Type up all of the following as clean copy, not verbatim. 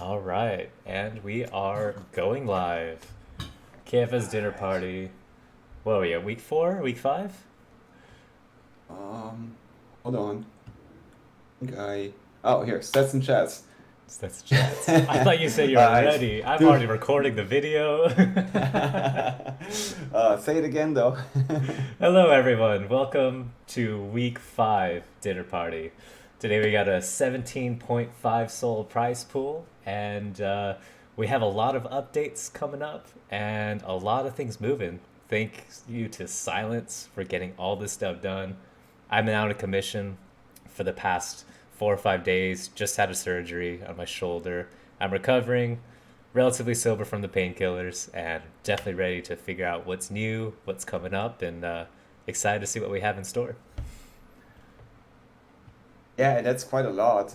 All right, and we are going live. KFS dinner party. What are we at? Week four? Week five? Um, Hold on. Guy. Oh, here, stats and chats. That's chat. I thought you said you were I ready. I'm do. already recording the video. Say it again, though. Hello, everyone. Welcome to week five dinner party. Today we got a 17.5 soul prize pool, and we have a lot of updates coming up and a lot of things moving. Thank you to Silence for getting all this stuff done. I've been out of commission for the past 4 or 5 days. Just had a surgery on my shoulder. I'm recovering, relatively sober from the painkillers, and definitely ready to figure out what's new, what's coming up, and excited to see what we have in store. Yeah, that's quite a lot.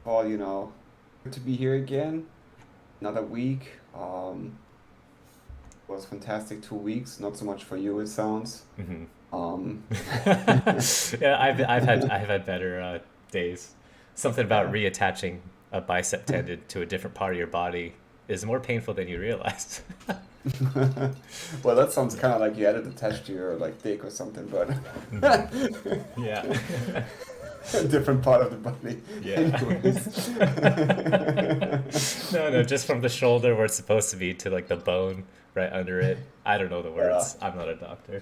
Paul, good to be here again. Another week. Was fantastic 2 weeks. Not so much for you, it sounds. Hmm. Um, Yeah, I've had better days. Something about yeah. reattaching a bicep tendon to a different part of your body is more painful than you realize. Well, that sounds kind of like you added a test to your like dick or something, but Hmm. Yeah. a different part of the body. Yeah. Anyways. No, no, just from the shoulder where it's supposed to be to like the bone right under it. I don't know the Yeah, words. I'm not a doctor.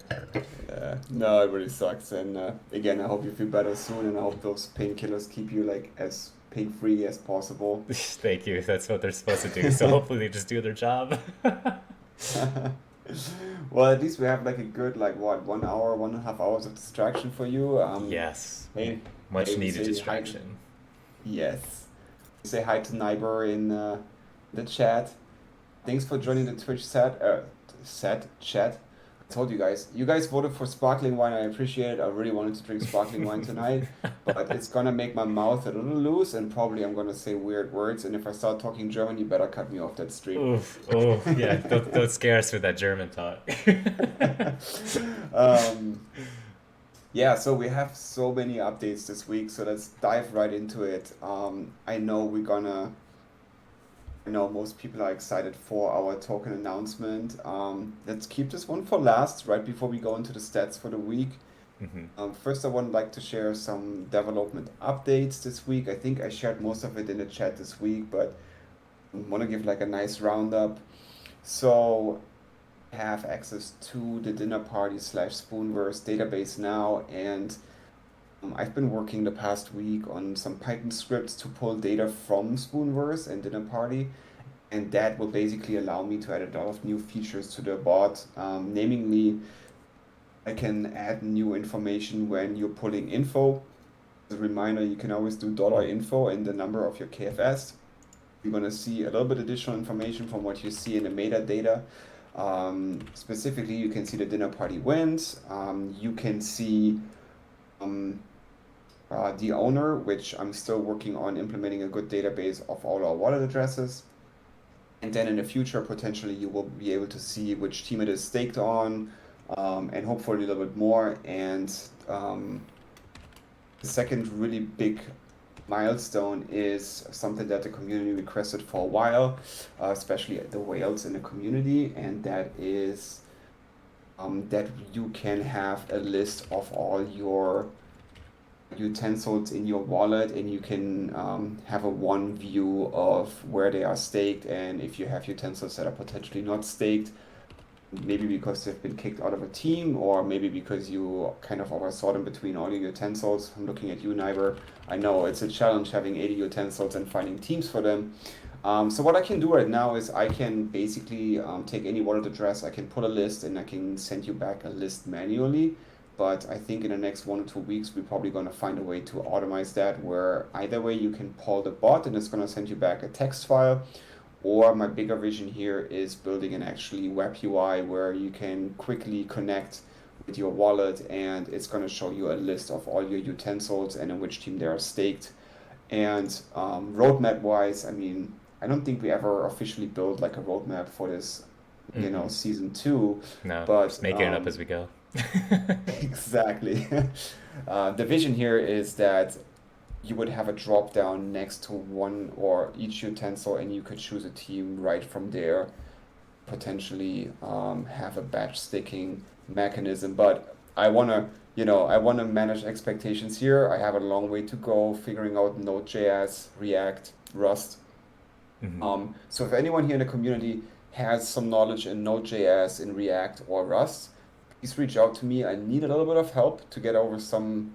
yeah. No, it really sucks. And again, I hope you feel better soon, and I hope those painkillers keep you like as pain-free as possible. Thank you. That's what they're supposed to do. So hopefully they just do their job. Well, at least we have like a good like what 1 hour, 1.5 hours of distraction for you. Yes. Hey, Much we needed say hi to distraction. yes, we say hi to Neighbor in the chat. Thanks for joining the Twitch chat. I told you guys voted for sparkling wine. I appreciate it. I really wanted to drink sparkling wine tonight, but it's gonna make my mouth a little loose, and probably I'm gonna say weird words. And if I start talking German, you better cut me off that stream. Oof. Oh, yeah. Don't scare us with that German talk. Um, yeah, so we have so many updates this week, so let's dive right into it. I know most people are excited for our token announcement. Let's keep this one for last, right before we go into the stats for the week. Hmm. First, I would like to share some development updates this week. I think I shared most of it in the chat this week, but I want to give like a nice roundup. So, I have access to the dinner party slash spoonverse database now, and I've been working the past week on some Python scripts to pull data from spoonverse and dinner party, and that will basically allow me to add a lot of new features to the bot. Namely, I can add new information when you're pulling info. As a reminder, you can always do $info and the number of your KFS. You're going to see a little bit additional information from what you see in the metadata. Specifically, you can see the dinner party wins. You can see um, the owner, which I'm still working on implementing a good database of all our wallet addresses. And then in the future, potentially you will be able to see which team it is staked on, and hopefully a little bit more. And the second really big milestone is something that the community requested for a while, especially the whales in the community, and that is that you can have a list of all your utensils in your wallet, and you can have a one view of where they are staked, and if you have utensils that are potentially not staked, maybe because they've been kicked out of a team, or maybe because you kind of oversaw them between all your utensils. I'm looking at you, Neighbor. I know it's a challenge having 80 utensils and finding teams for them. So what I can do right now is I can basically take any wallet address, I can pull a list, and I can send you back a list manually. But I think in the next 1 or 2 weeks, we're probably going to find a way to automate that, where either way you can pull the bot and it's going to send you back a text file, or my bigger vision here is building an actually web UI where you can quickly connect with your wallet, and it's going to show you a list of all your utensils and in which team they are staked. And roadmap wise, I mean, I don't think we ever officially built like a roadmap for this, Hmm. season two, No, but just making it up as we go. exactly. The vision here is that you would have a drop down next to one or each utensil, and you could choose a team right from there, potentially have a batch sticking mechanism. But I want to manage expectations here. I have a long way to go figuring out Node.js, React, Rust. Hmm. So if anyone here in the community has some knowledge in Node.js, in React, or Rust, please reach out to me. I need a little bit of help to get over some,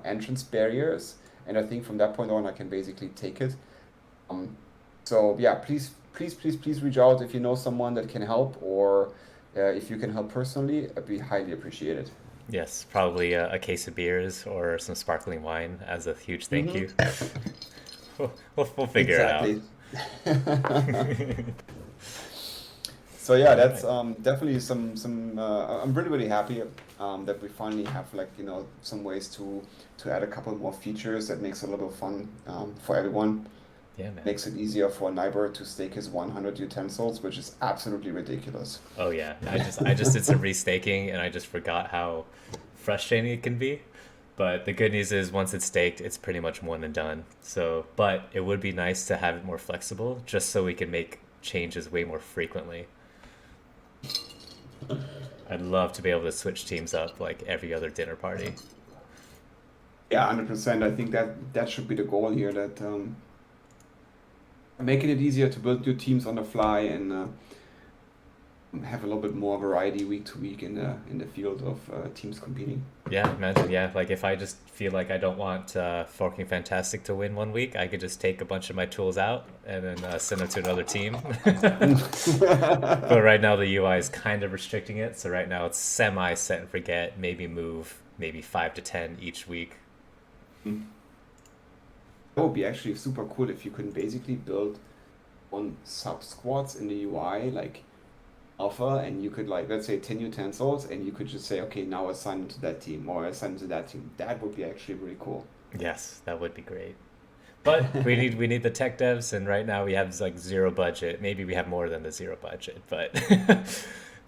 entrance barriers. And I think from that point on, I can basically take it. Um, so yeah, please reach out if you know someone that can help, or if you can help personally, I'd be highly appreciated. Yes, probably a case of beers or some sparkling wine as a huge thank Hmm. you. We'll figure it out. Exactly. So yeah, All that's right. definitely some. I'm really happy that we finally have like some ways to add a couple more features that makes it a little fun for everyone. Yeah, man. Makes it easier for a neighbor to stake his 100 utensils, which is absolutely ridiculous. Oh yeah. I just did some restaking and I just forgot how frustrating it can be. But the good news is once it's staked, it's pretty much more than done. So, but it would be nice to have it more flexible just so we can make changes way more frequently. I'd love to be able to switch teams up like every other dinner party. Yeah, 100%. I think that should be the goal here. That making it easier to build new teams on the fly and have a little bit more variety week to week in the field of teams competing. Yeah, imagine, yeah, like if I just feel like I don't want Forking Fantastic to win one week, I could just take a bunch of my tools out and then send them to another team. But right now the UI is kind of restricting it, so right now it's semi set and forget, maybe move maybe 5 to 10 each week. That would be actually super cool if you can basically build on sub squads in the UI, like alpha, and you could like let's say 10 utensils, and you could just say, okay, now assign it to that team or assign it to that team. That would be actually really cool. Yes, that would be great. But we need the tech devs, and right now we have like zero budget. Maybe we have more than the zero budget, but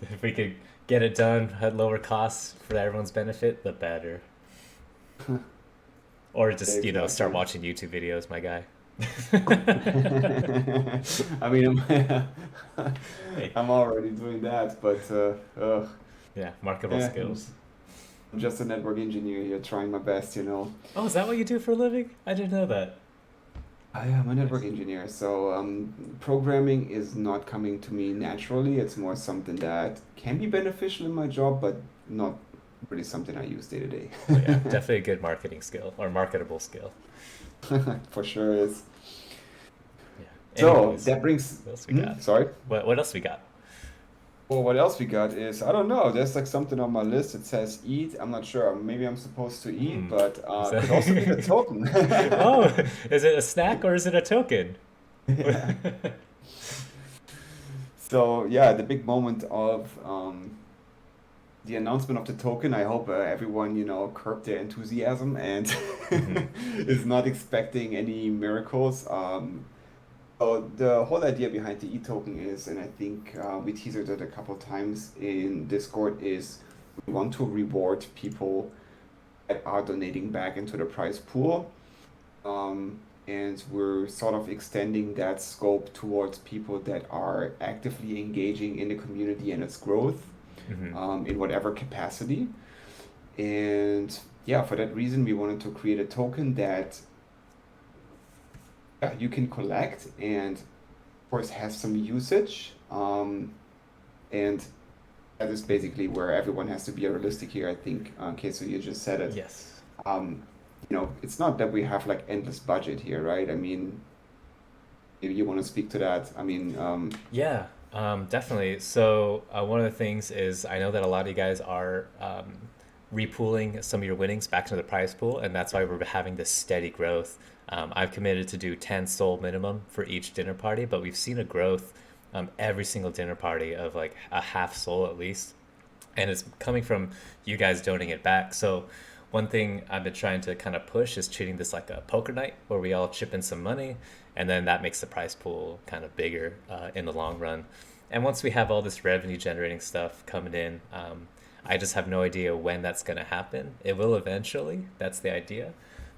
if we could get it done at lower costs for everyone's benefit, the better. Or just start Exactly. watching YouTube videos, my guy. I mean, Hey, I'm already doing that, but yeah, marketable yeah, skills. I'm just a network engineer here, trying my best. Oh, is that what you do for a living? I didn't know that. I am a network Nice. engineer, so programming is not coming to me naturally. It's more something that can be beneficial in my job, but not really something I use day to day. Oh yeah, definitely a good marketing skill or marketable skill. For sure is. Yeah. So Anyways, that brings. what else we got? Sorry. What else we got? Well, what else we got is I don't know. There's like something on my list. It says eat. I'm not sure. Maybe I'm supposed to eat, Hmm. but Is could also be the that token. Oh, is it a snack or is it a token? Yeah. So yeah, the big moment of the announcement of the token. I hope everyone curb their enthusiasm and Hmm. is not expecting any miracles. So the whole idea behind the e-token is, and I think we teased it a couple times in Discord, is we want to reward people that are donating back into the prize pool. And we're sort of extending that scope towards people that are actively engaging in the community and its growth Hmm. in whatever capacity. And yeah, for that reason, we wanted to create a token that you can collect and, of course, has some usage. And that is basically where everyone has to be realistic here, I think. Okay, so you just said it. Yes. Um, it's not that we have like endless budget here, right? I mean, maybe you want to speak to that. I mean, Yeah, definitely. So one of the things is I know that a lot of you guys are repooling some of your winnings back into the prize pool, and that's why we're having this steady growth. I've committed to do 10 soul minimum for each dinner party, but we've seen a growth every single dinner party of like a half soul at least, and it's coming from you guys donating it back. So one thing I've been trying to kind of push is treating this like a poker night where we all chip in some money, and then that makes the prize pool kind of bigger in the long run. And once we have all this revenue generating stuff coming in, I just have no idea when that's going to happen. It will eventually. That's the idea.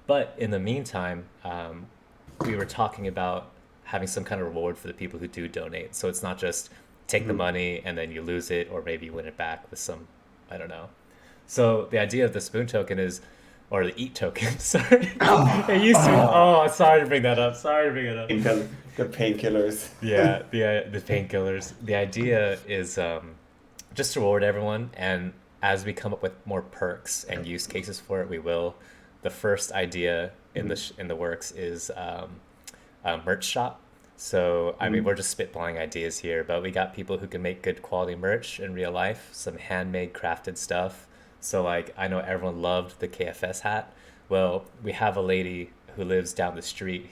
But in the meantime, we were talking about having some kind of reward for the people who do donate. So it's not just take the Mhm. money and then you lose it, or maybe you win it back with some, I don't know. So the idea of the spoon token is, or the eat token, sorry. It used to, oh, sorry to bring that up. Sorry to bring it up. The painkillers. Yeah, the painkillers. The idea is just to reward everyone, and as we come up with more perks and use cases for it, we will. The first idea in the Mhm. in the works is a merch shop. So I mean, Mhm. we're just spitballing ideas here, but we got people who can make good quality merch in real life, some handmade crafted stuff. So like, I know everyone loved the KFS hat. Well, we have a lady who lives down the street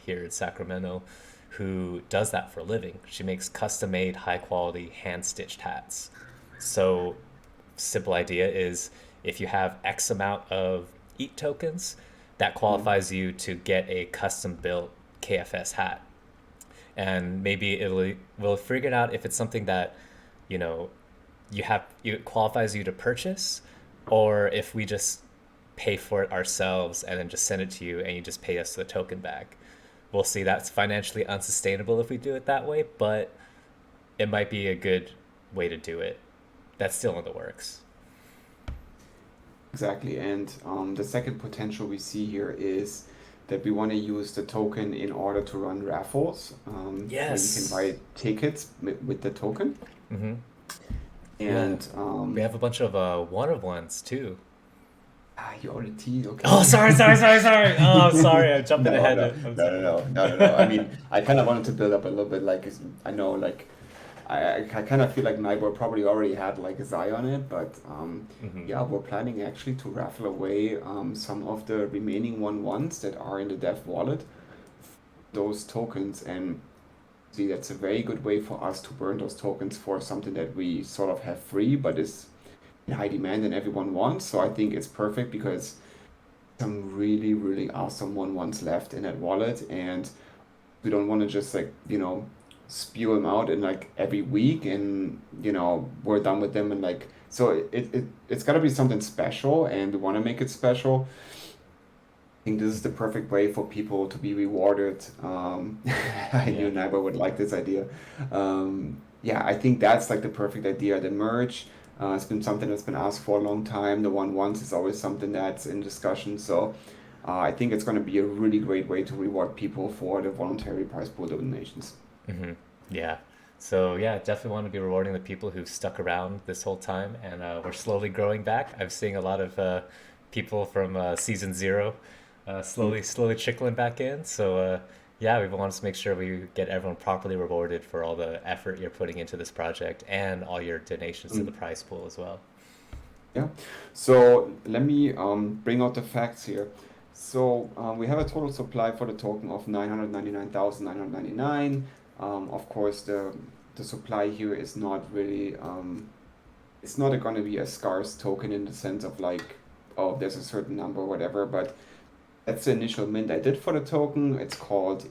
here in Sacramento who does that for a living. She makes custom made, high quality, hand stitched hats. So, simple idea is if you have X amount of EAT tokens, that Mhm. qualifies you to get a custom built KFS hat. And maybe we'll figure it out if it's something that, you know, it qualifies you to purchase, or if we just pay for it ourselves and then just send it to you and you just pay us the token back. We'll see. That's financially unsustainable if we do it that way, but it might be a good way to do it. That's still in the works. Exactly. And the second potential we see here is that we want to use the token in order to run raffles, where you can Yes. buy tickets with the token. Mm-hmm. Yeah. And We have a bunch of one of ones too. you already teased, Oh, okay. sorry. Oh, I'm sorry. I'm jumping No, ahead. no, I'm no, sorry. no, no, no, no, no. I mean, I kind of wanted to build up a little bit, like, I know, like, I kind of feel like Nigel probably already had like his eye on it, but Mm-hmm. yeah, we're planning actually to raffle away some of the remaining one ones that are in the dev wallet, those tokens, and see that's a very good way for us to burn those tokens for something that we sort of have free, but is in high demand and everyone wants. So I think it's perfect because some really, really awesome one ones left in that wallet, and we don't want to just like spew them out in like every week and we're done with them and like so it's got to be something special and we want to make it special. I think this is the perfect way for people to be rewarded. I Yeah. knew Naiba would like this idea. Yeah, I think that's like the perfect idea. The merch, it's been something that's been asked for a long time. The one once is always something that's in discussion. So I think it's going to be a really great way to reward people for the voluntary prize pool donations. Mm-hmm. Yeah. So yeah, definitely want to be rewarding the people who've stuck around this whole time, and we're slowly growing back. I'm seeing a lot of people from season zero, slowly trickling back in. So yeah, we want to make sure we get everyone properly rewarded for all the effort you're putting into this project and all your donations to the Mm. prize pool as well. Yeah. So let me bring out the facts here. So we have a total supply for the token of 999,999. Of course, the supply here is not really it's not going to be a scarce token in the sense of like, oh, there's a certain number or whatever, but that's the initial mint I did for the token. It's called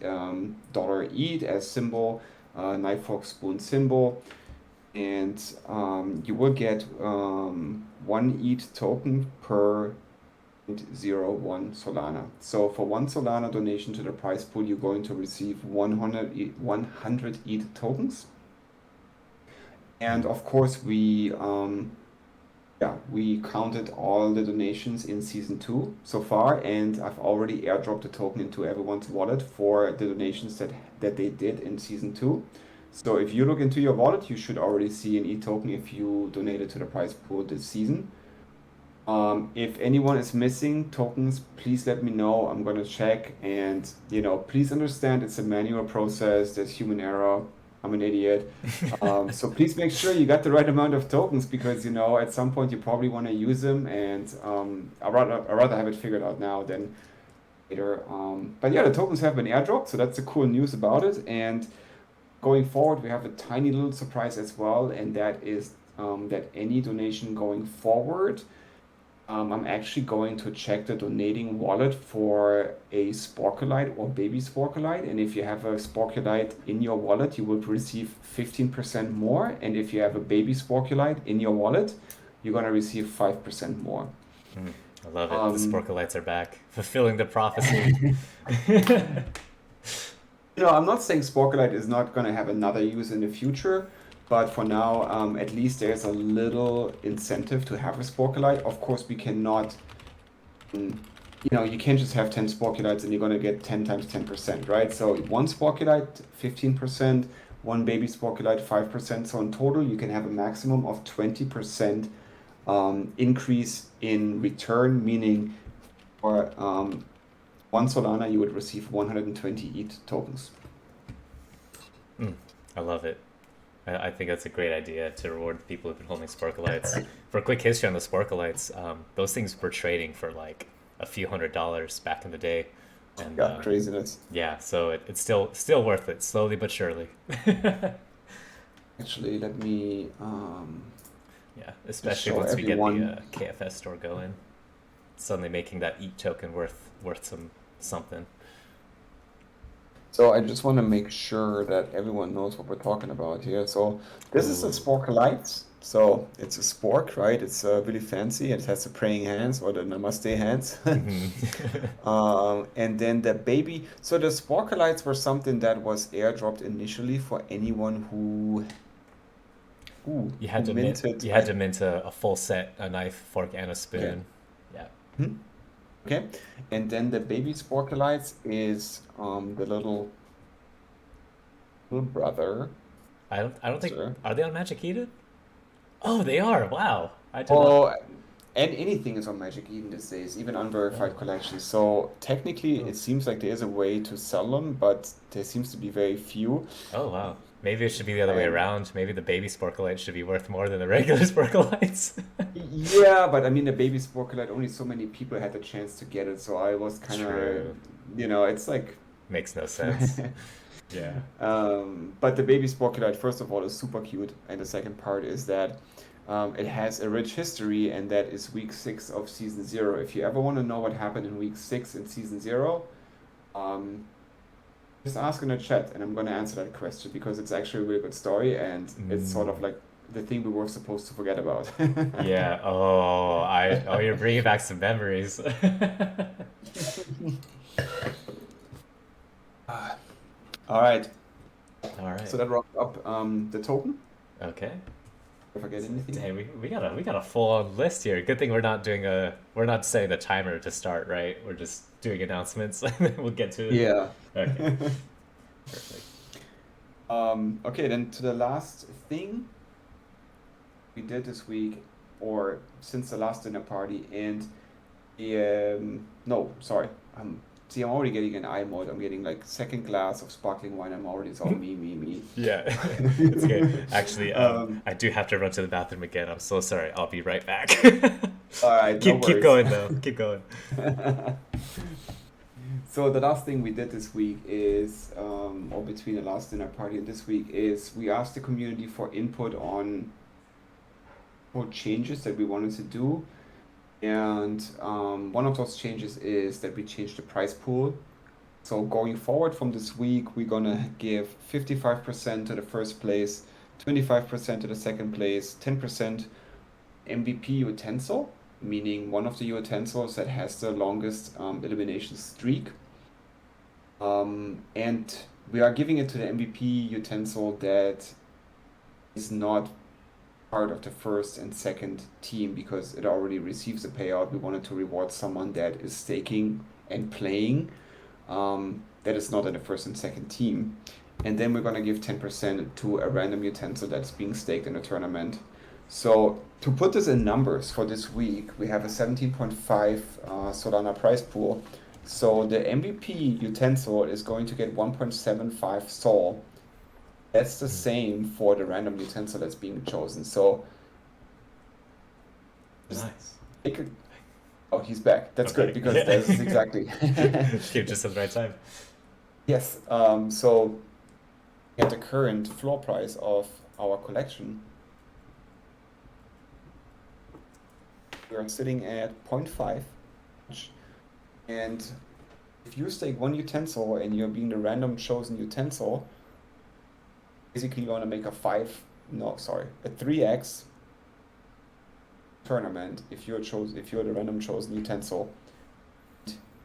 dollar $ETH as symbol, knife fork spoon symbol, and you will get one ETH token per 0.01 Solana. So for one Solana donation to the prize pool, you're going to receive 100 ETH tokens. And of course, we counted all the donations in season 2 so far, and I've already airdropped the token into everyone's wallet for the donations that they did in season 2. So if you look into your wallet, you should already see an e-token if you donated to the prize pool this season. If anyone is missing tokens, please let me know. I'm gonna check, and please understand it's a manual process. There's human error. I'm an idiot. So please make sure you got the right amount of tokens because at some point you probably want to use them, and I'd rather have it figured out now than later. But yeah, the tokens have been airdropped, so that's the cool news about it. And going forward, we have a tiny little surprise as well, and that is that any donation going forward, I'm actually going to check the donating wallet for a Sporkalyte or baby Sporkalyte. And if you have a Sporkalyte in your wallet, you will receive 15% more. And if you have a baby Sporkalyte in your wallet, you're going to receive 5% more. I love it. The Um, Sporkalytes are back, fulfilling the prophecy. I'm not saying Sporkalyte is not going to have another use in the future, but for now, at least there's a little incentive to have a Sporkalyte. Of course, we cannot, you can't just have 10 Sporkalytes and you're going to get 10 times 10%, right? So one Sporkalyte, 15%, one baby Sporkalyte, 5%. So in total, you can have a maximum of 20% increase in return, meaning for one Solana, you would receive 120 ETH tokens. I love it. I think that's a great idea to reward the people who've been holding Sporkalytes. For a quick history on the Sporkalytes, those things were trading for like a few $100s back in the day, and Yeah, craziness. yeah, so it's still worth it, slowly but surely. Actually, let me Yeah, just especially show once we get the everyone. KFS store going, suddenly making that ETH token worth something. So I just want to make sure that everyone knows what we're talking about here. So this is a Ooh. Sporkalyte. So it's a spork, right? It's really fancy. It has the praying hands or the namaste hands. And then the baby. So the Sporkalytes were something that was airdropped initially for anyone who minted. You had to mint a full set, a knife, fork, and a Okay. spoon. Yeah. Hmm? Okay. And then the baby Sporkalytes is the little brother. I don't think, Sir. are they on Magic Eden? Oh, they are. Wow. I did not. Oh, and anything is on Magic Eden these days, even unverified Oh. collections. So technically, Oh. it seems like there is a way to sell them, but there seems to be very few. Oh, wow. Maybe it should be the other way And around. Maybe the baby Sporkalite should be worth more than the regular Sporkalites. yeah, but I mean, the baby Sporkalyte, only so many people had the chance to get it. So I was kind of, True. it's like. Makes no sense. Yeah. But the baby Sporkalyte, first of all, is super cute. And the second part is that it has a rich history, and that is week 6 of season 0. If you ever want to know what happened in week 6 in season 0, um, just ask in the chat, and I'm going to answer that question because it's actually a really good story, and it's sort of Mm. like the thing we were supposed to forget about. Yeah. You're bringing back some memories. All right, All right. so that wraps up the token. Okay. If I get anything. Dang, we got a full on list here. Good thing we're not setting the timer to start, right? We're just doing announcements and then we'll get to it. Yeah. Okay. Perfect. Okay, then to the last thing we did this week, or since the last dinner party, and no, sorry, see, I'm already getting an eye mode. I'm getting like second glass of sparkling wine. It's all me. Yeah. It's okay. Actually, Um, I do have to run to the bathroom again. I'm so sorry. I'll be right back. all right, no Keep worries. going though. Keep going. So the last thing we did this week is, or between the last dinner party and this week, is we asked the community for input on what changes that we wanted to do. And one of those changes is that we changed the prize pool. So going forward from this week, we're gonna give 55% to the first place, 25% to the second place, 10% MVP utensil, meaning one of the utensils that has the longest elimination streak. And we are giving it to the MVP utensil that is not part of the first and second team because it already receives a payout. We wanted to reward someone that is staking and playing, that is not in the first and second team. And then we're going to give 10% to a random utensil that's being staked in a tournament. So to put this in numbers for this week, we have a 17.5 Solana prize pool. So the MVP utensil is going to get 1.75 Sol. That's the same for the random utensil that's being chosen. So just Nice. take a... Oh, he's back. That's good Okay. because Yeah. that is exactly. Came just at the right time. Yes. So at the current floor price of our collection, we are sitting at 0.5. And if you stake one utensil and you're being the random chosen utensil, basically you want to make a 3x tournament, if you're the random chosen utensil,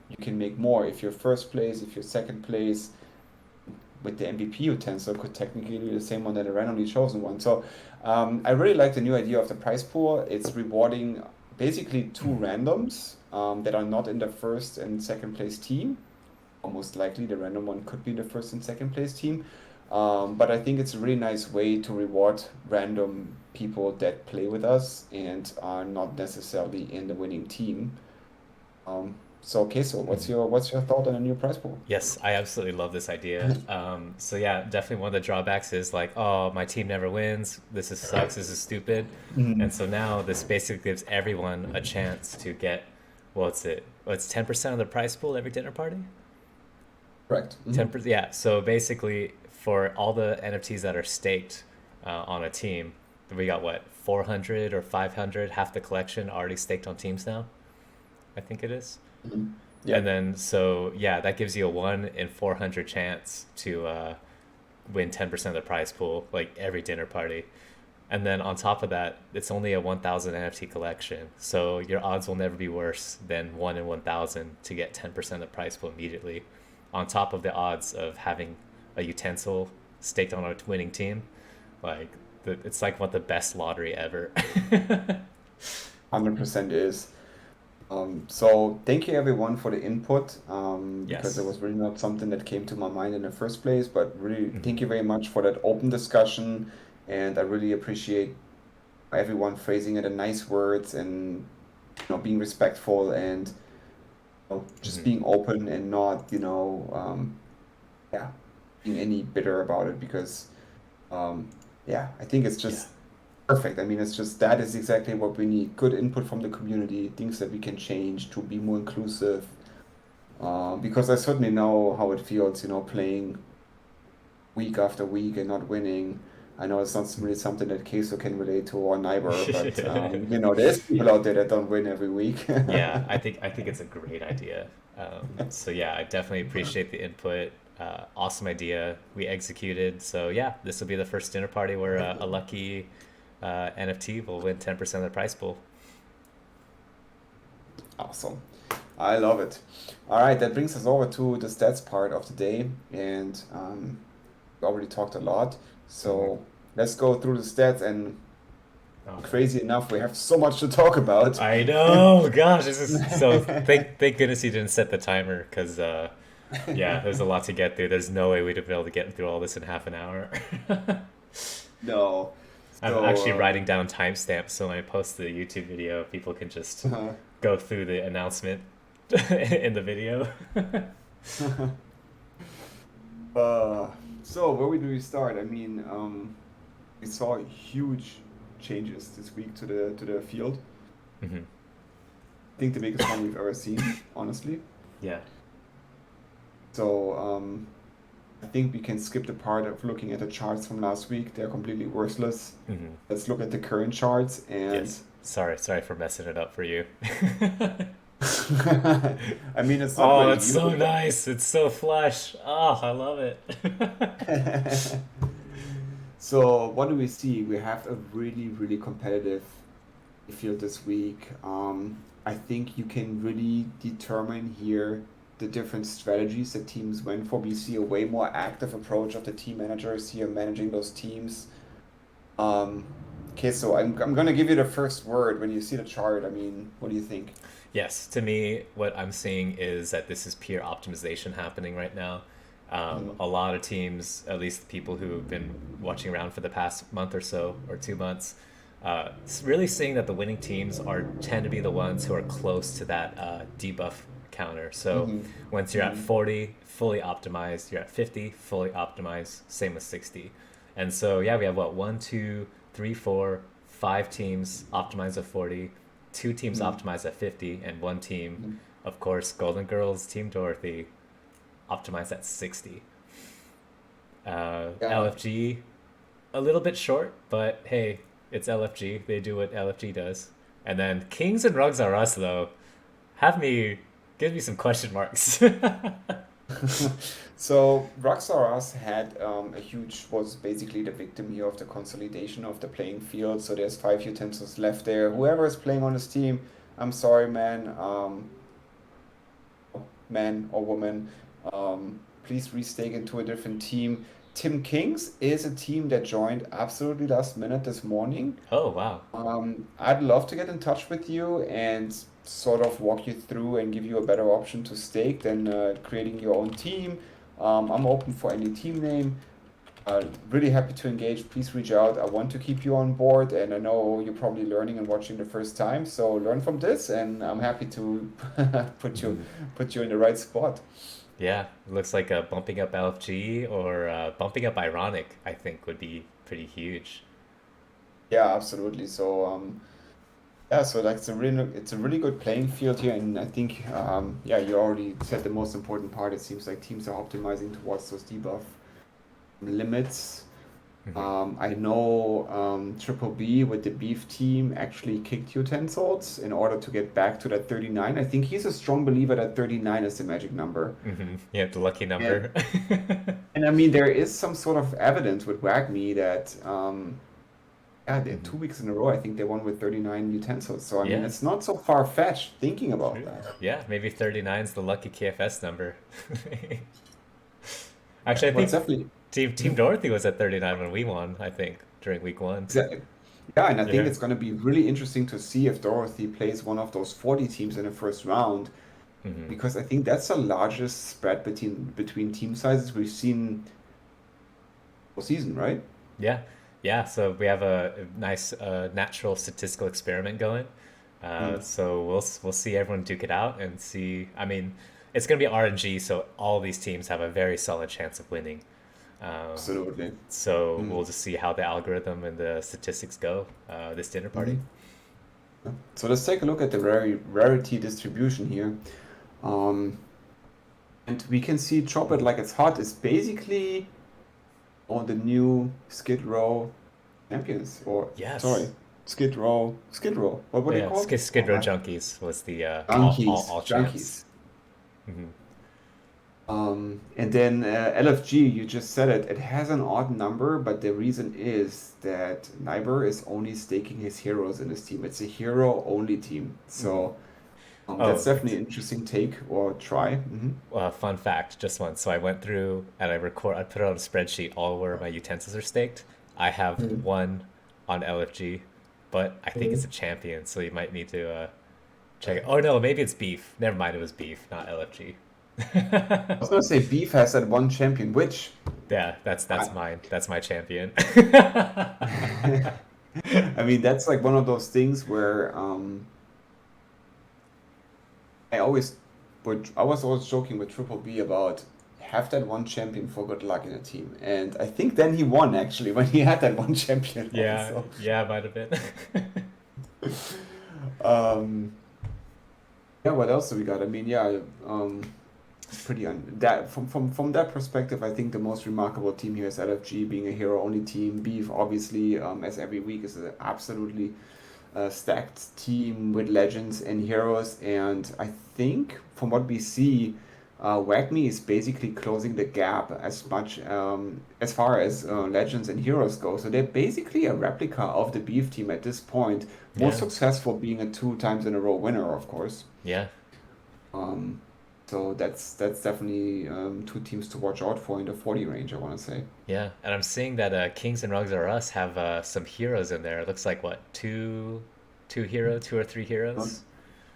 you can make more. If you're first place, if you're second place, with the MVP utensil could technically be the same one that a randomly chosen one. So I really like the new idea of the prize pool. It's rewarding basically two randoms that are not in the first and second place team. Most likely the random one could be the first and second place team. But I think it's a really nice way to reward random people that play with us and are not necessarily in the winning team. So what's your thought on a new prize pool? Yes, I absolutely love this idea. So yeah, definitely one of the drawbacks is like, oh, my team never wins. This is sucks. This is stupid. And so now this basically gives everyone a chance to get, what's it? Well, it's 10% of the prize pool every dinner party. Correct. 10%. Yeah. So basically, for all the NFTs that are staked on a team, we got what 400 or 500, half the collection already staked on teams now. I think it is. Yeah. And then, so yeah, that gives you a 1 in 400 chance to win 10% of the prize pool, like every dinner party. And then on top of that, it's only a 1,000 NFT collection. So your odds will never be worse than 1 in 1,000 to get 10% of the prize pool immediately. On top of the odds of having a utensil staked on a winning team, like it's like what the best lottery ever. 100% is. So thank you everyone for the input, because it Yes. was really not something that came to my mind in the first place, but really thank you very much for that open discussion, and I really appreciate everyone phrasing it in nice words and being respectful and just being open and not yeah, being any bitter about it because yeah, I think it's Yeah. just perfect. I mean, it's just that is exactly what we need. Good input from the community, things that we can change to be more inclusive. Because I certainly know how it feels, playing week after week and not winning. I know it's not really something that Queso can relate to or Neighbor, but there's people out there that don't win every week. Yeah, I think it's a great idea. So yeah, I definitely appreciate the input. Awesome idea. We executed. So yeah, this will be the first dinner party where a lucky NFT will win 10% of the prize pool. Awesome. I love it. All right, that brings us over to the stats part of the day, and we already talked a lot. So let's go through the stats, and Oh, crazy enough, we have so much to talk about. I know. Gosh, this is so. Thank goodness you didn't set the timer, because yeah, there's a lot to get through. There's no way we'd have been able to get through all this in half an hour. No. I'm actually So, writing down timestamps so when I post the YouTube video, people can just go through the announcement in the video. uh, so where do we start? I mean, we saw huge changes this week to the field. Hmm. I think the biggest one we've ever seen, honestly. Yeah. So I think we can skip the part of looking at the charts from last week. They're completely worthless. Hmm. Let's look at the current charts and Yes. Sorry for messing it up for you. I mean it's not Oh, really it's so you. nice. It's so flush. Oh, I love it. So what do we see? We have a really, really competitive field this week. I think you can really determine here the different strategies that teams went for. We see a way more active approach of the team managers here managing those teams. Um, okay, so I'm gonna give you the first word when you see the chart. I mean, what do you think? Yes, to me, what I'm seeing is that this is pure optimization happening right now. Mhm. A lot of teams, at least the people who have been watching around for the past month or so, or 2 months, really seeing that the winning teams are tend to be the ones who are close to that debuff counter. So Mhm. once you're at Mhm. 40, fully optimized, you're at 50, fully optimized, same with 60. And so yeah, we have what, one, two, three, four, five teams optimized at 40, two teams Mhm. optimized at 50, and one team, Mhm. of course, Golden Girls, Team Dorothy, optimized at 60. Yeah. LFG, a little bit short, but hey, it's LFG. They do what LFG does. And then Kings and Rugs Are Us, though, have me, give me some question marks. So Rockstar Us had a huge was basically the victim here of the consolidation of the playing field. So there's 5 utensils left there. Whoever is playing on this team, I'm sorry, man. Man or woman, please restake into a different team. Tim Kings is a team that joined absolutely last minute this morning. Oh, wow. I'd love to get in touch with you and sort of walk you through and give you a better option to stake than creating your own team. I'm open for any team name. Really happy to engage. Please reach out. I want to keep you on board, and I know you're probably learning and watching the first time, so learn from this, and I'm happy to put you Mhm. put you in the right spot. Yeah, it looks like bumping up LFG or bumping up Ironic, I think would be pretty huge. Yeah, absolutely. So yeah, so like it's a really good playing field here, and I think yeah, you already said the most important part. It seems like teams are optimizing towards those debuff limits. Hmm. I know Triple B with the beef team actually kicked Utensils in order to get back to that 39. I think he's a strong believer that 39 is the magic number. Hmm. Yeah, the lucky And number. and I mean there is some sort of evidence with WAGMI that yeah, they 2 weeks in a row I think they won with 39 utensils. So I mean Yeah, it's not so far-fetched thinking about true. that. Yeah, maybe 39's the lucky KFS number. Yeah, Actually, I well, it's think definitely Team mhm, Dorothy was at 39 when we won, I think, during week one. exactly. Yeah, and I think Yeah. it's going to be really interesting to see if Dorothy plays one of those 40 teams in the first round Hmm. because I think that's the largest spread between team sizes we've seen all season, right? Yeah. Yeah, so we have a nice natural statistical experiment going. Mm, So we'll see everyone duke it out and see. I mean, it's gonna be RNG, so all these teams have a very solid chance of winning. Um, absolutely. so Mm, we'll just see how the algorithm and the statistics go this dinner party. mhm. So let's take a look at the rarity distribution here. Um, and we can see Chop It Like It's Hot is basically on the new Skid Row champions, or Yes. sorry, Skid Row. What do you Yeah, call it? Skid Oh Row man, Junkies was the junkies, all champs. junkies. Hmm. And then LFG, you just said it. It has an odd number, but the reason is that Nyber is only staking his heroes in his team. It's a hero-only team. Hmm. So that's Oh, definitely an interesting take or try. fun fact, just once. So I went through and I put it on a spreadsheet all where my utensils are staked. I have Mhm. one on LFG, but I think it's a Mhm. champion, so you might need to check it. Oh no, maybe it's beef. Never mind, it was beef, not LFG. I was gonna say Beef has that one champion, which Yeah, that's I, mine. That's my champion. I mean, that's like one of those things where I always I was always joking with Triple B about have that one champion for good luck in a team. And I think then he won actually when he had that one champion Yeah, also. yeah, might have been. Um, yeah, what else do we got? I mean, yeah, it's pretty that from that perspective, I think the most remarkable team here is LFG being a hero only team. Beef obviously, as every week is an absolutely stacked team with legends and heroes. And I think from what we see, WAGMI is basically closing the gap as much as far as legends and heroes go. So they're basically a replica of the Beef team at this point. Most Yeah, successful being a 2 times in a row winner, of course. yeah, Um, so that's definitely 2 teams to watch out for in the 40 range, I want to say. yeah. And I'm seeing that Kings and Rugs Are Us have some heroes in there. It looks like what, two or three Um, heroes?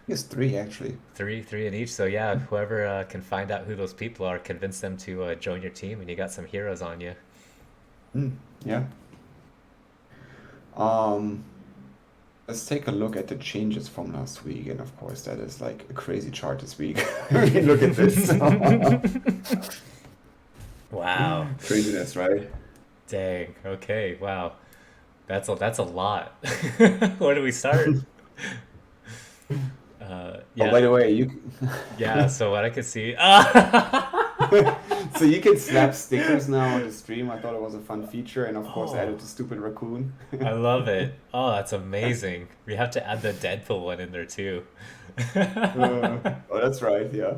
it's three actually. Three in each. So yeah, whoever can find out who those people are, convince them to join your team, and you got some heroes on you. Yeah. Um, let's take a look at the changes from last week, and of course, that is like a crazy chart this week. I mean, look at this. Wow. Craziness, right? Dang. Okay. Wow. That's a lot. Where do we start? Oh, by Yeah. the way, you Yeah. So what I could see. So you can snap stickers now on the stream. I thought it was a fun feature, and of course Oh, added the stupid raccoon. I love it. Oh, that's amazing. We have to add the Deadpool one in there too. Oh, that's right. Yeah.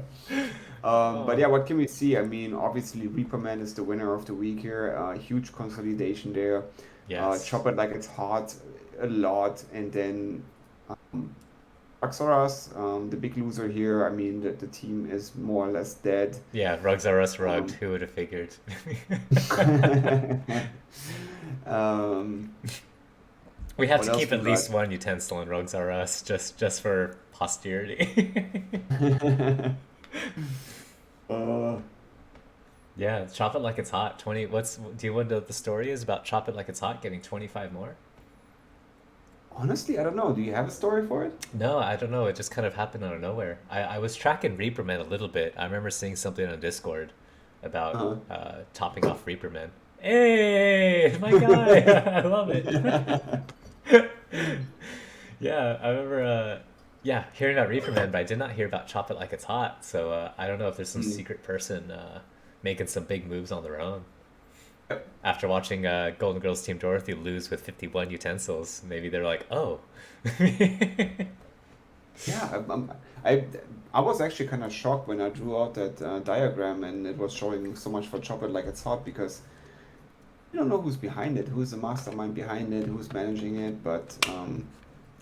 But Oh, yeah, what can we see? I mean, obviously, Reaperman is the winner of the week here. Huge consolidation there. yes. Chop it like it's hot a lot, and then Axoras, the big loser here. I mean, the team is more or less dead. Yeah, rugs are us rugged. Um, Who would have figured? um, We have what to else keep we at got? least one utensil in rugs are us just for posterity. uh, Yeah, chop it like it's hot. 20, what's, do you want to know what the story is about chop it like it's hot getting 25 more? Honestly, I don't know. Do you have a story for it? No, I don't know. It just kind of happened out of nowhere. I was tracking Reaperman a little bit. I remember seeing something on Discord about Uh-huh. topping off Reaperman. Hey, my guy! I love it. Yeah, I remember yeah, hearing about Reaperman, but I did not hear about Chop It Like It's Hot. So I don't know if there's some Mm. secret person making some big moves on their own. Yep. After watching Golden Girls Team Dorothy lose with 51 utensils, maybe they're like, oh. Yeah, I, I was actually kind of shocked when I drew out that diagram and it was showing so much for Chop It Like It's Hot because you don't know who's behind it, who's the mastermind behind it, who's managing it. But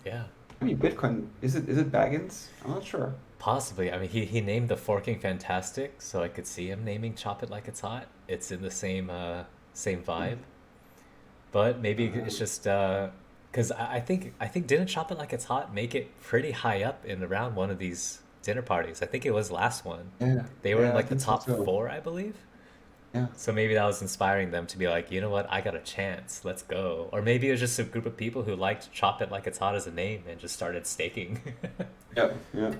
Yeah. I mean, Bitcoin is it Baggins? I'm not sure. Possibly. I mean, he named the forking fantastic, so I could see him naming Chop It Like It's Hot. It's in the same vibe, but maybe Uh, it's just because I think didn't Chop It Like It's Hot make it pretty high up in around one of these dinner parties? I think it was last one. yeah, They were in yeah, I like the think so top too. four, I believe. Yeah. So maybe that was inspiring them to be like, you know what, I got a chance, let's go. Or maybe it was just a group of people who liked Chop It Like It's Hot as a name and just started staking. Yeah, yeah.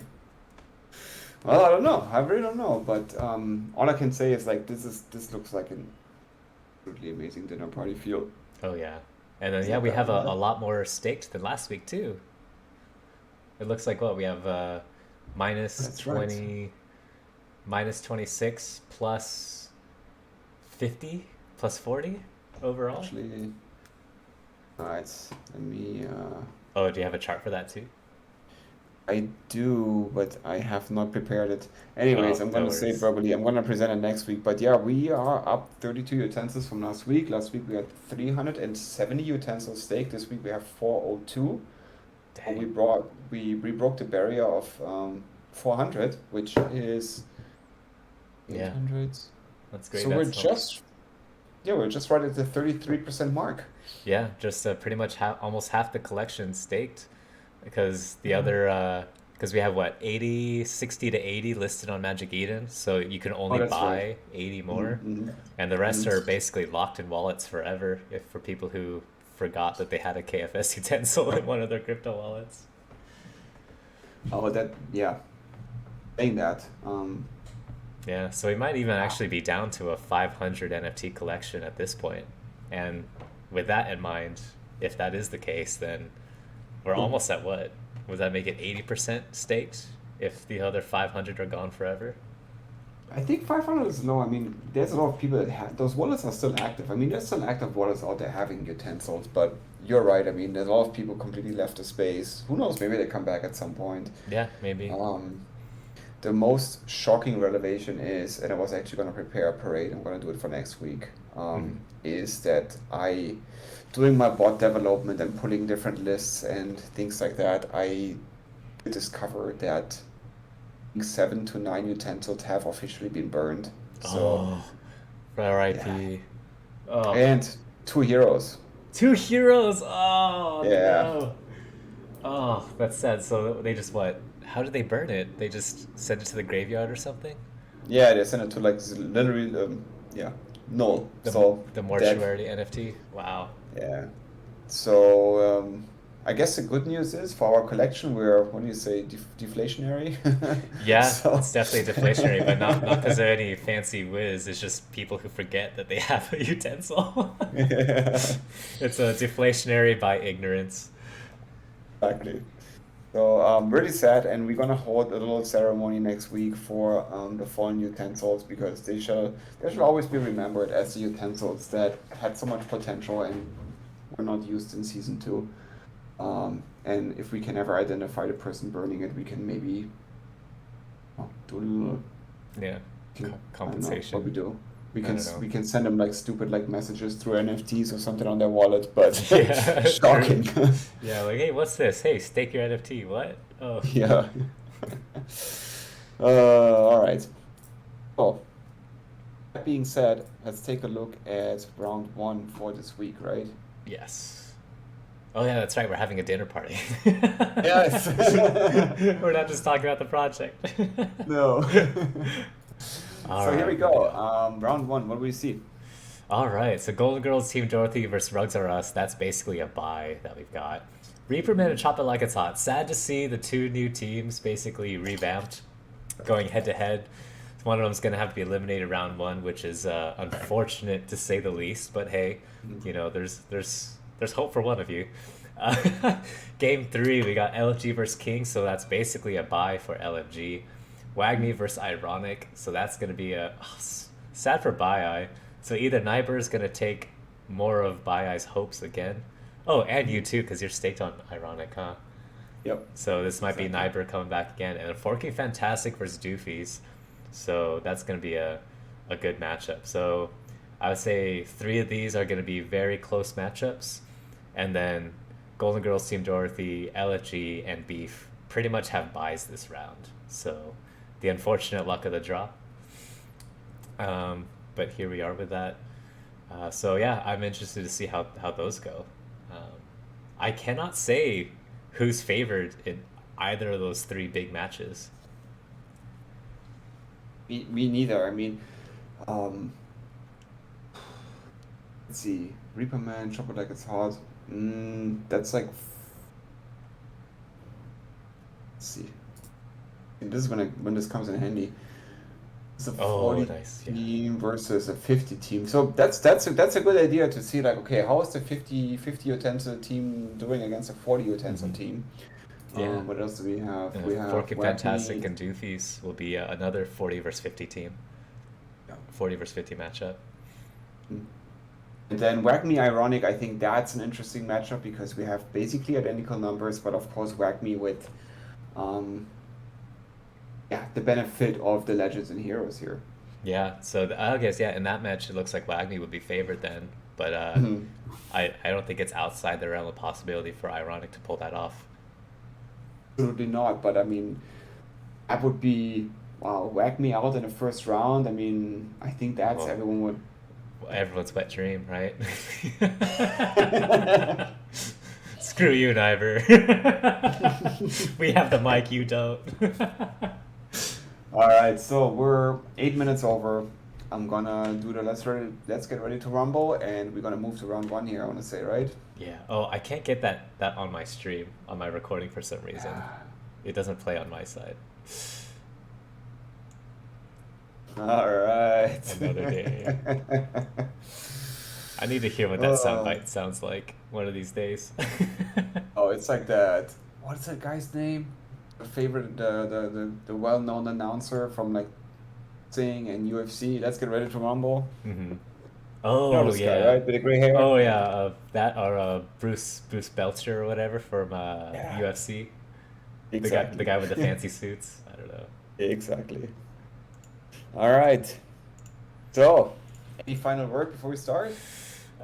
Well, I don't know. I really don't know. But all I can say is like this looks like an absolutely amazing dinner party field. Oh yeah. And then Is yeah, that we have a what? lot more staked than last week too. It looks like what we have minus That's right. 20, minus 26 plus 50 plus 40 overall. Actually, alright. Let me. Oh, do you have a chart for that too? I do, but I have not prepared it. Anyways, Oh, I'm no gonna say it worries. verbally. I'm gonna present it next week. But yeah, we are up 32 utensils from last week. Last week we had 370 utensils staked. This week we have 402. Dang. We broke the barrier of 400, which is Yeah, 800. that's great. So we're That's almost, just yeah, we're just right at the 33% mark. yeah, just pretty much almost half the collection staked because the Yeah. other because we have what 80, 60 to 80 listed on Magic Eden, so you can Oh, only that's right. buy 80 more. Mm-hmm. And the rest hmm are basically locked in wallets forever if for people who forgot that they had a KFS utensil in one of their crypto wallets. Oh, that yeah. Saying that. Yeah, so we might even Wow. actually be down to a 500 NFT collection at this point. And with that in mind, if that is the case, then we're almost at what? Would that make it 80% staked if the other 500 are gone forever? I think 500 is low. I mean, there's a lot of people that have those wallets are still active. I mean, there's still active wallets out there having utensils, but you're right. I mean, there's a lot of people completely left the space. Who knows? Maybe they come back at some point. Yeah, maybe. Um, the most shocking revelation is, and I was actually going to prepare a parade. I'm going to do it for next week. Mhm. Is that doing my bot development and pulling different lists and things like that, I discovered that 7 to 9 utensils have officially been burned. So, Oh, yeah. RIP. Oh, And 2 heroes. two heroes. Oh Yeah. no. Oh, that's sad. So they just what? How did they burn it? They just sent it to the graveyard or something? Yeah, they sent it to like literally, yeah, null. The So, the dead. mortuary NFT. Wow. Yeah. So, I guess the good news is for our collection, we're, what do you say, deflationary? Yeah, So, it's definitely deflationary, but not because they're any fancy whiz. It's just people who forget that they have a utensil. yeah, It's a deflationary by ignorance. exactly. So really sad, and we're gonna hold a little ceremony next week for the fallen utensils because they shall always be remembered as the utensils that had so much potential and were not used in season 2. And if we can ever identify the person burning it, we can maybe do a little. Yeah, I don't know what compensation. we do. We I can don't know. we can send them like stupid like messages through NFTs or something on their wallet, but Yeah, true. shocking. Yeah, like, hey, what's this? Hey, stake your NFT. What? Oh, Yeah. All right. Well, that being said, let's take a look at round 1 for this week, right? yes. Oh, yeah, that's right. We're having a dinner party. Yes. We're not just talking about the project. No. All So here we right, here we go. go. Round 1, what do we see? All right, so Golden Girls Team Dorothy versus Rugs Are Us. That's basically a buy that we've got. Reaperman and Chop It Like It's Hot. Sad to see the two new teams basically revamped, going head to head. One of them's gonna have to be eliminated round 1, which is unfortunate to say the least. But hey, you know, there's hope for one of you. Game 3, we got LFG versus King, so that's basically a buy for LFG. Wagme versus Ironic, so that's gonna be a sad for Bai. So either Niber is gonna take more of Bai's hopes again. Oh, and you too, because you're staked on Ironic, huh? Yep, So this might be exactly. Niber coming back again, and Forking Fantastic versus Doofies. So that's gonna be a good matchup. So I would say 3 of these are gonna be very close matchups, and then Golden Girls Team Dorothy, LFG, and Beef pretty much have buys this round. So the unfortunate luck of the draw. But here we are with that. So yeah, I'm interested to see how those go. Um, I cannot say who's favored in either of those 3 big matches. Me neither. I mean, um, let's see. Reaperman, Chop It Like It's Hot. That's like, let's see. And this is when this comes in handy. It's a Oh, 40 nice. Yeah. team versus a 50 team. So that's a good idea to see like, okay, how is the 50 utensil team doing against a 40 utensil Hmm. team? Yeah. What else do we have? We have Forking Fantastic Wacky. and Doofies will be another 40 versus 50 team. Yeah. 40 versus 50 matchup. Mm. And then Whack Me Ironic, I think that's an interesting matchup because we have basically identical numbers, but of course Whack Me with um yeah, the benefit of the legends and heroes here. Yeah, so I guess, yeah, in that match, it looks like Wagme would be favored then. But Mhm. I don't think it's outside the realm of possibility for Ironic to pull that off. Absolutely not, but I mean that would be wow, Whack Me out in the first round. I mean, I think that's Well, everyone would everyone's wet dream, right? Screw you, Niver. We have the mic, you don't. All right, so we're 8 minutes over. I'm gonna do the let's get ready to rumble, and we're gonna move to round 1 here. I want to say, right? Yeah. Oh, I can't get that on my stream, on my recording for some reason. It doesn't play on my side. All right. Another day. I need to hear what that Oh, soundbite sounds like one of these days. oh, it's like that. What's that guy's name? The favorite, the well-known announcer from like Sing and UFC. Let's get ready to rumble. Hmm. You know Oh this guy, yeah. right? With the gray hair. Oh yeah. Yeah. That or Bruce Belcher or whatever from Yeah. UFC. The Exactly. guy with the fancy suits. I don't know. Exactly. All right. So, any final word before we start?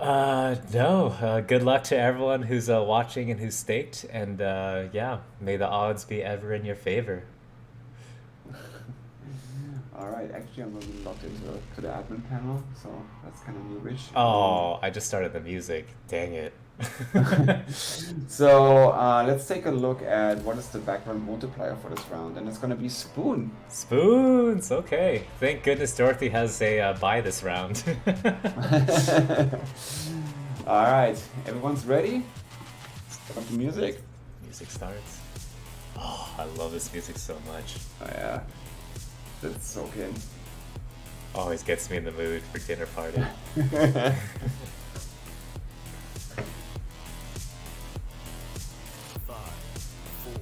No. Good luck to everyone who's watching and who's staked, and yeah, may the odds be ever in your favor. All right. Actually, I'm gonna be logged into to the admin panel, so that's kind of newish. Oh, I just started the music. Dang it. So let's take a look at what is the background multiplier for this round, and it's gonna be Spoon. Spoons. Okay. Thank goodness Dorothy has a buy this round. All right, everyone's ready? Start the music. Music starts. Oh, I love this music so much. Oh yeah, that's so good. Always gets me in the mood for dinner party. Five, four,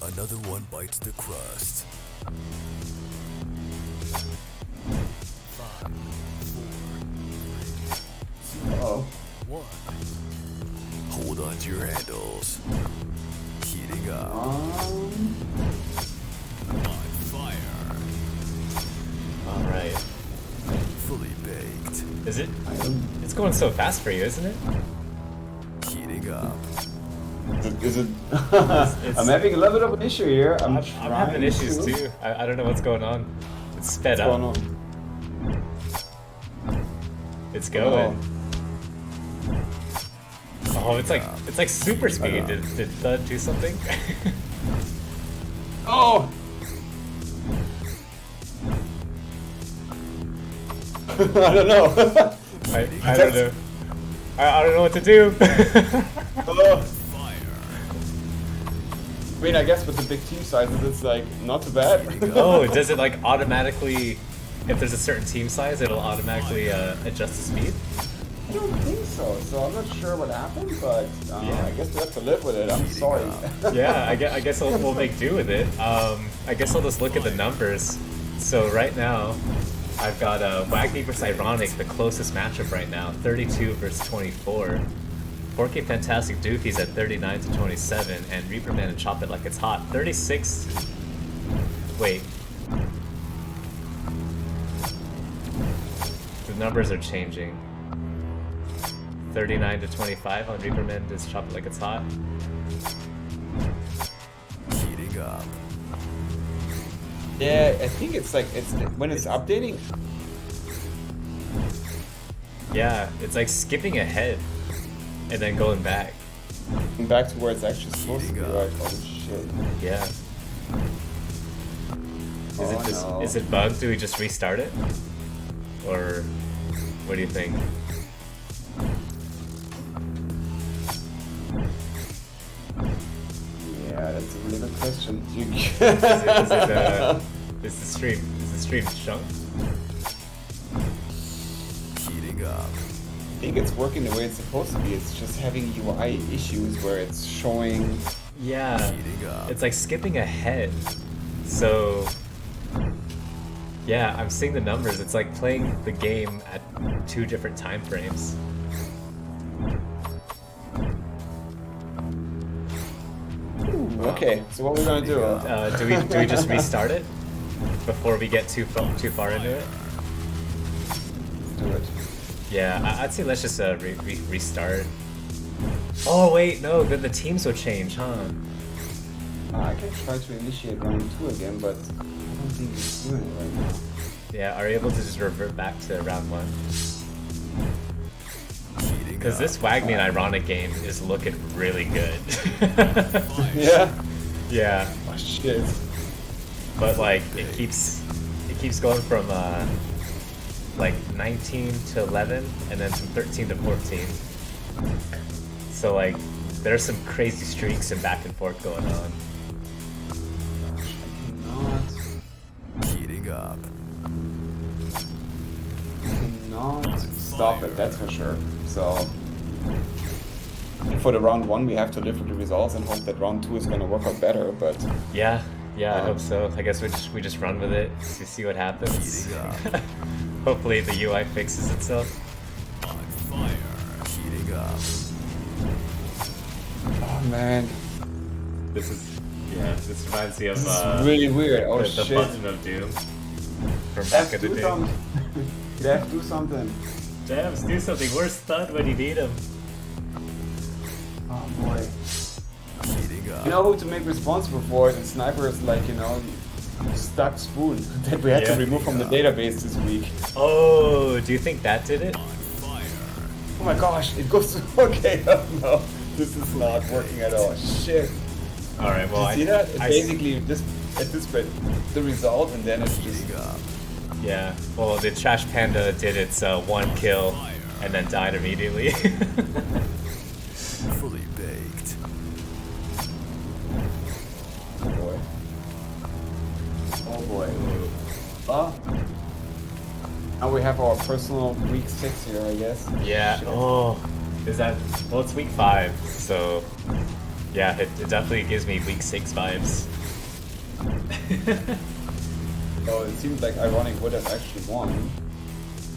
Another one bites the crust. 5, 4, 3, 2, Oh. 1. Hold on to your handles. Heating up. On fire. All right. Fully baked. Is it? It's going so fast for you, isn't it? Heating up. Is it? I'm having a little bit of an issue here. I'm having issues too. I don't know what's going on. It's sped What's up. going on? It's going. Oh, it's like super speed. Did Thud do something? Oh! I don't know. I don't know. I don't know what to do. Oh. I mean, I guess with the big team sizes, it's like not too bad. Oh, does it like automatically, if there's a certain team size, it'll automatically adjust the speed? I don't think so. So I'm not sure what happened, but Yeah. I guess we have to live with it. I'm sorry. Yeah, I guess we'll make do with it. I guess I'll just look at the numbers. So right now, I've got Wagme versus Ironic, the closest matchup right now, 32 versus 24. Porky Fantastic Dookie's at 39 to 27, and Reaperman and Chop It Like It's Hot, 36. Wait. The numbers are changing. 39 to 25 on Reaperman is Chop It Like It's Hot. Heating up. Yeah, I think it's like when it's updating. Yeah, it's like skipping ahead and then going back. Back to where it's actually supposed to be, right? Oh shit. Yeah. No. Is it bugged? Do we just restart it? Or what do you think? Yeah, that's a really good question. Is the stream chunk? Heating up. I think it's working the way it's supposed to be. It's just having UI issues where it's showing. Yeah. Heating up. It's like skipping ahead. So yeah, I'm seeing the numbers. It's like playing the game at 2 different time frames. Okay, so what we're gonna do? Do we just restart it before we get too far into it? Let's do it. Yeah, I'd say let's just restart. Oh wait, no, then the teams will change, huh? I can try to initiate round 2 again, but I don't think it's doing it right now. Yeah, are you able to just revert back to round 1? Because this Wagme and Ironic game is looking really good. Yeah. Yeah, Oh shit. but like it keeps going from like 19 to 11 and then from 13 to 14. So like there's some crazy streaks and back and forth going on. Gosh, I Heating up. cannot stop it, that's for sure. So for the round 1 we have to live with the results and hope that round 2 is gonna work out better, but Yeah, I hope so. I guess we just run with it to see what happens. Heating up. Hopefully the UI fixes itself. On fire. Heating up. oh man. This reminds me of This is really weird. Oh the shit. button of doom from Def, back in the do day. something. Def, do something. Devs, do something. Where's Thud when you need him? Oh boy. Heating up. You know who to make responsible for it? And Sniper is like, stuck spoon that we had to Yeah. remove from the database this week. Oh, do you think that did it? On fire. Oh my gosh, it goes to okay. Oh no, this is not working at all. Shit. All right, well, you see that? It I- basically this the result, and then it's just Heating up. Yeah, well, the Trash Panda did its 1 kill and then died immediately. Fully baked. oh boy. Oh boy. Oh. Now we have our personal week 6 here, I guess. Yeah. Shit. Oh, is that? Well, it's week 5, so Yeah, it definitely gives me week 6 vibes. Oh, it seems like Ironic would have actually won.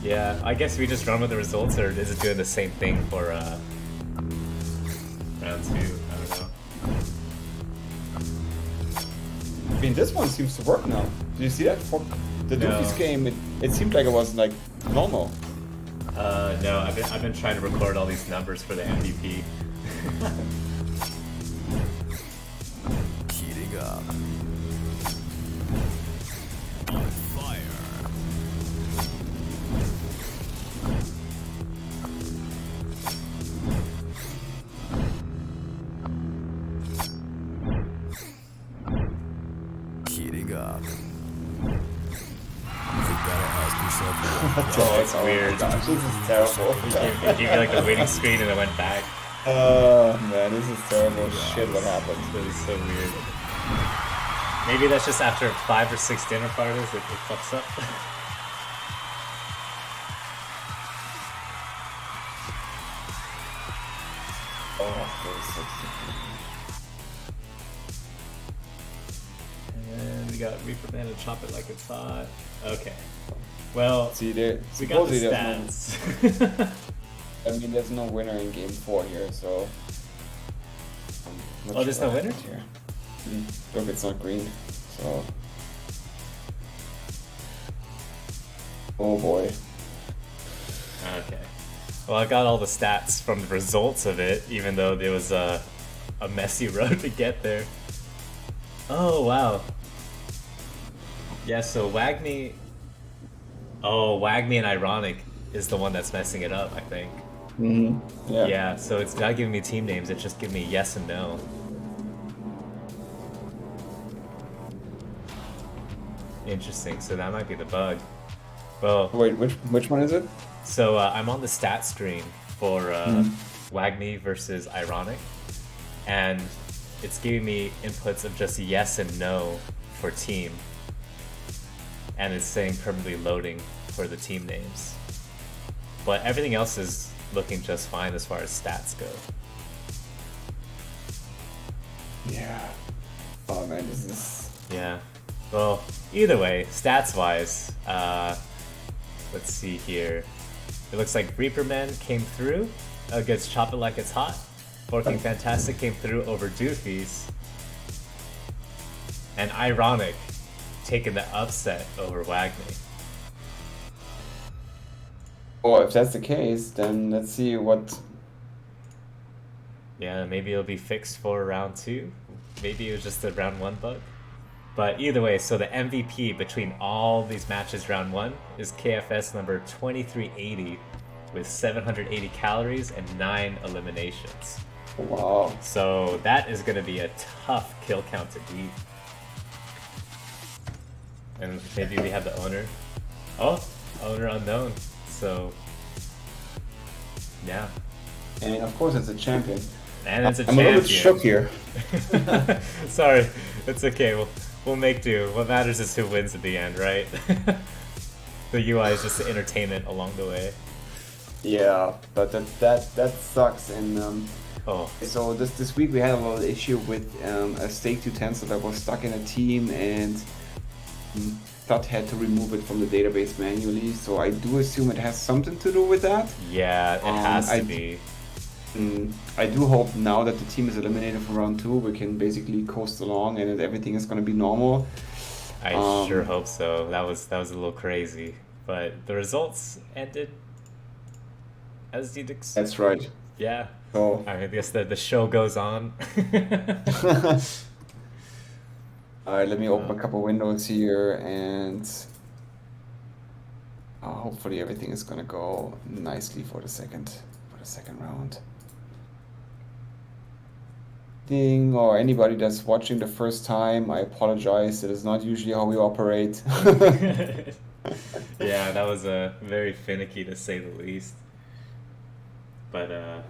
Yeah, I guess we just run with the results, or is it doing the same thing for round 2? I don't know. I mean, this one seems to work now. Do you see that? For the No. Doofy's game, it seemed like it was like normal. No, I've been trying to record all these numbers for the MVP. Heating up. On fire. Heating up. You gotta ask yourself Oh, it's weird. Gosh, this is terrible. It gave me like the waiting screen and it went back. Oh man, this is terrible shit. What happened? It was so weird. Maybe that's just after 5 or 6 dinner parties it fucks up. And we got Reaper Man and Chop It Like It's Hot. Okay. Well, See, there. we got the Supposedly stats. I mean, there's no winner in game 4 here, so. I'm not There's sure no what winner? happened here. Look, it's not green. So. Oh boy. Okay. Well, I got all the stats from the results of it, even though there was a messy road to get there. Oh, wow. Yeah, so Wagme... Oh, Wagme and Ironic is the one that's messing it up, I think. Mm-hmm. Yeah. Yeah, so it's not giving me team names, it's just giving me yes and no. Interesting, so that might be the bug. Well, Wait, which one is it? so I'm on the stat screen for Wagme versus Ironic, and it's giving me inputs of just yes and no for team, and it's saying permanently loading for the team names. But everything else is looking just fine as far as stats go. Yeah. Oh man, this is. Yeah. Well, either way, stats-wise, let's see here. It looks like Reaperman came through against Chop It Like It's Hot. Forking Fantastic came through over Doofies. And Ironic taking the upset over Wagme. Oh, if that's the case, then let's see what. Yeah, maybe it'll be fixed for round 2. Maybe it was just a round 1 bug. But either way, so the MVP between all these matches round 1 is KFS number 2380 with 780 calories and 9 eliminations. Wow. So that is going to be a tough kill count to beat. And maybe we have the owner. Oh, owner unknown. So, yeah. And of course, it's a champion. And it's a I'm champion. a little bit shook here. Sorry, it's okay. We'll make do. What matters is who wins at the end, right? The UI is just the entertainment along the way. Yeah, but that sucks. And Oh, so this week we had a little issue with a staked utensil that was stuck in a team, and Thud had to remove it from the database manually. So I do assume it has something to do with that. yeah, it has to be. I do hope now that the team is eliminated from round 2, we can basically coast along and that everything is going to be normal. I sure hope so. That was a little crazy, but the results ended as you'd expect. That's right. Yeah. So I guess the show goes on. all right, let me open a couple windows here, and hopefully everything is going to go nicely for the second round. Or anybody that's watching the first time, I apologize. It is not usually how we operate. Yeah, that was very finicky to say the least. But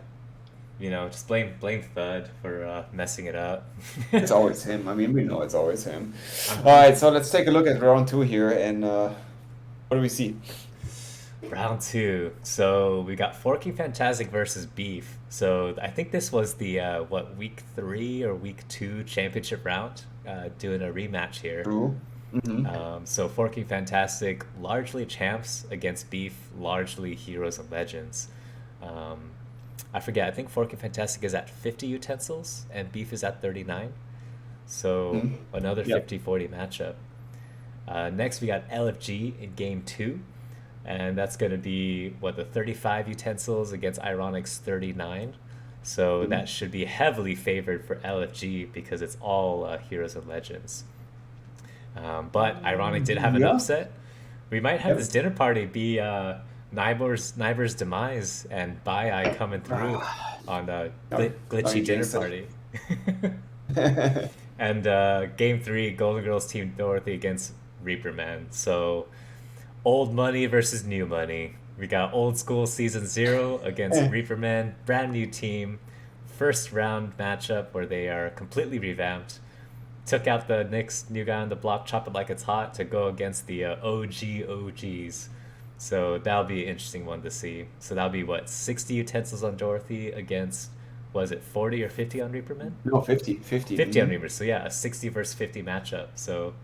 just blame Thud for messing it up. It's always him. I mean, we know it's always him. All right, so let's take a look at round 2 here, and what do we see? Round two. So we got Forking Fantastic versus Beef. So I think this was the week 3 or week 2 championship round. Doing a rematch here. True. So Forking Fantastic, largely champs against Beef, largely heroes and legends. I forget. I think Forking Fantastic is at 50 utensils and Beef is at 39. So another 50-40 matchup. Next we got LFG in game 2. And that's going to be, the 35 utensils against Ironic's 39. So that should be heavily favored for LFG because it's all heroes and legends. But Ironic did have an upset. We might have this dinner party be Nyber's demise and Bai coming through on the Glitchy dinner party. And game 3, Golden Girls Team Dorothy against Reaper Man. So old money versus new money. We got old school season 0 against Reaper Man, brand new team. First round matchup where they are completely revamped. Took out the next new guy on the block, Chop It Like It's Hot, to go against the OGs. So that'll be an interesting one to see. So that'll be 60 utensils on Dorothy against, was it 40 or 50 on Reaper Man? No, 50. 50. 50 on Reaper. So yeah, a 60 versus 50 matchup. So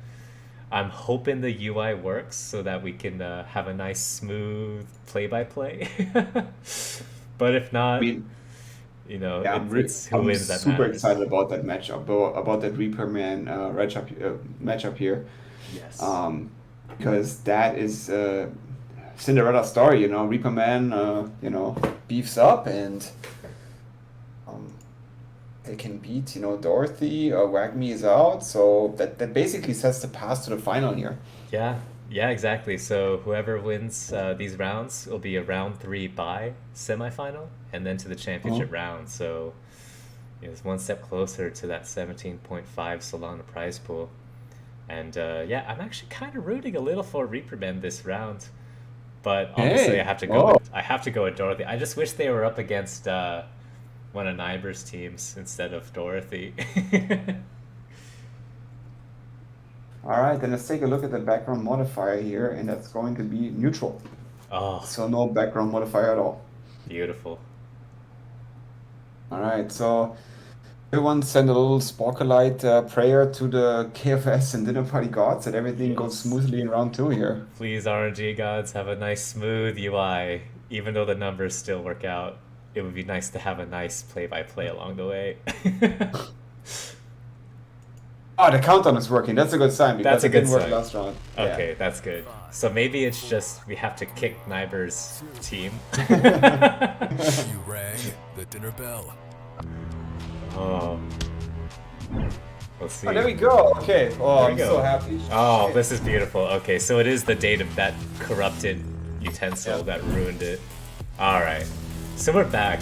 I'm hoping the UI works so that we can have a nice smooth play-by-play. But if not, it's who wins that super matters. excited about that matchup, about that Reaper Man matchup here. Yes. Because that is Cinderella story, Reaper Man, beefs up and they can beat, Dorothy. Wagme is out, so that basically sets the path to the final here. Yeah, exactly. So whoever wins these rounds will be a round 3 bye semifinal, and then to the championship round. So it's one step closer to that 17.5 Solana prize pool. And I'm actually kind of rooting a little for Reaper Man this round, but obviously I have to go. I have to go with Dorothy. I just wish they were up against one of Nyber's teams instead of Dorothy. All right, then let's take a look at the background modifier here, and that's going to be neutral. Oh, so no background modifier at all. Beautiful. All right, so everyone send a little Sporkalyte prayer to the KFS and dinner party gods that everything goes smoothly in round 2 here. Please, RNG gods, have a nice smooth UI. Even though the numbers still work out, it would be nice to have a nice play-by-play along the way. Oh, the countdown is working. That's a good sign because That's a it good didn't work sign. last round. Okay, that's good. So maybe it's just we have to kick Nyber's team. You rang the dinner bell. Oh. Let's see. Oh, there we go. Okay. Oh, I'm go. so happy. Oh, Shit. this is beautiful. Okay, so it is the date of that corrupted utensil that ruined it. Alright. So we're back.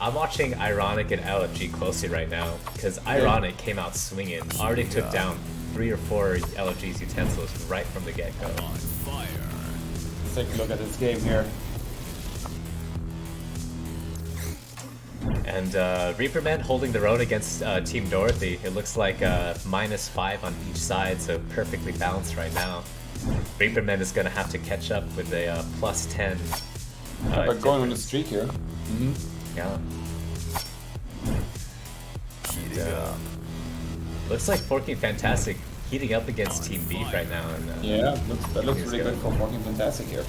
I'm watching Ironic and LFG closely right now because Ironic came out swinging, already took down 3 or 4 LFG's utensils right from the get-go. On fire. Let's take a look at this game here. And Reaper Man holding their own against Team Dorothy. It looks like -5 on each side, so perfectly balanced right now. Reaper Man is going to have to catch up with a +10. But going on the streak here. Yeah. Heating up. Looks like Forking Fantastic heating up against Team Beef right now. And, Yeah, that looks he's really gonna- good for Forking Fantastic here.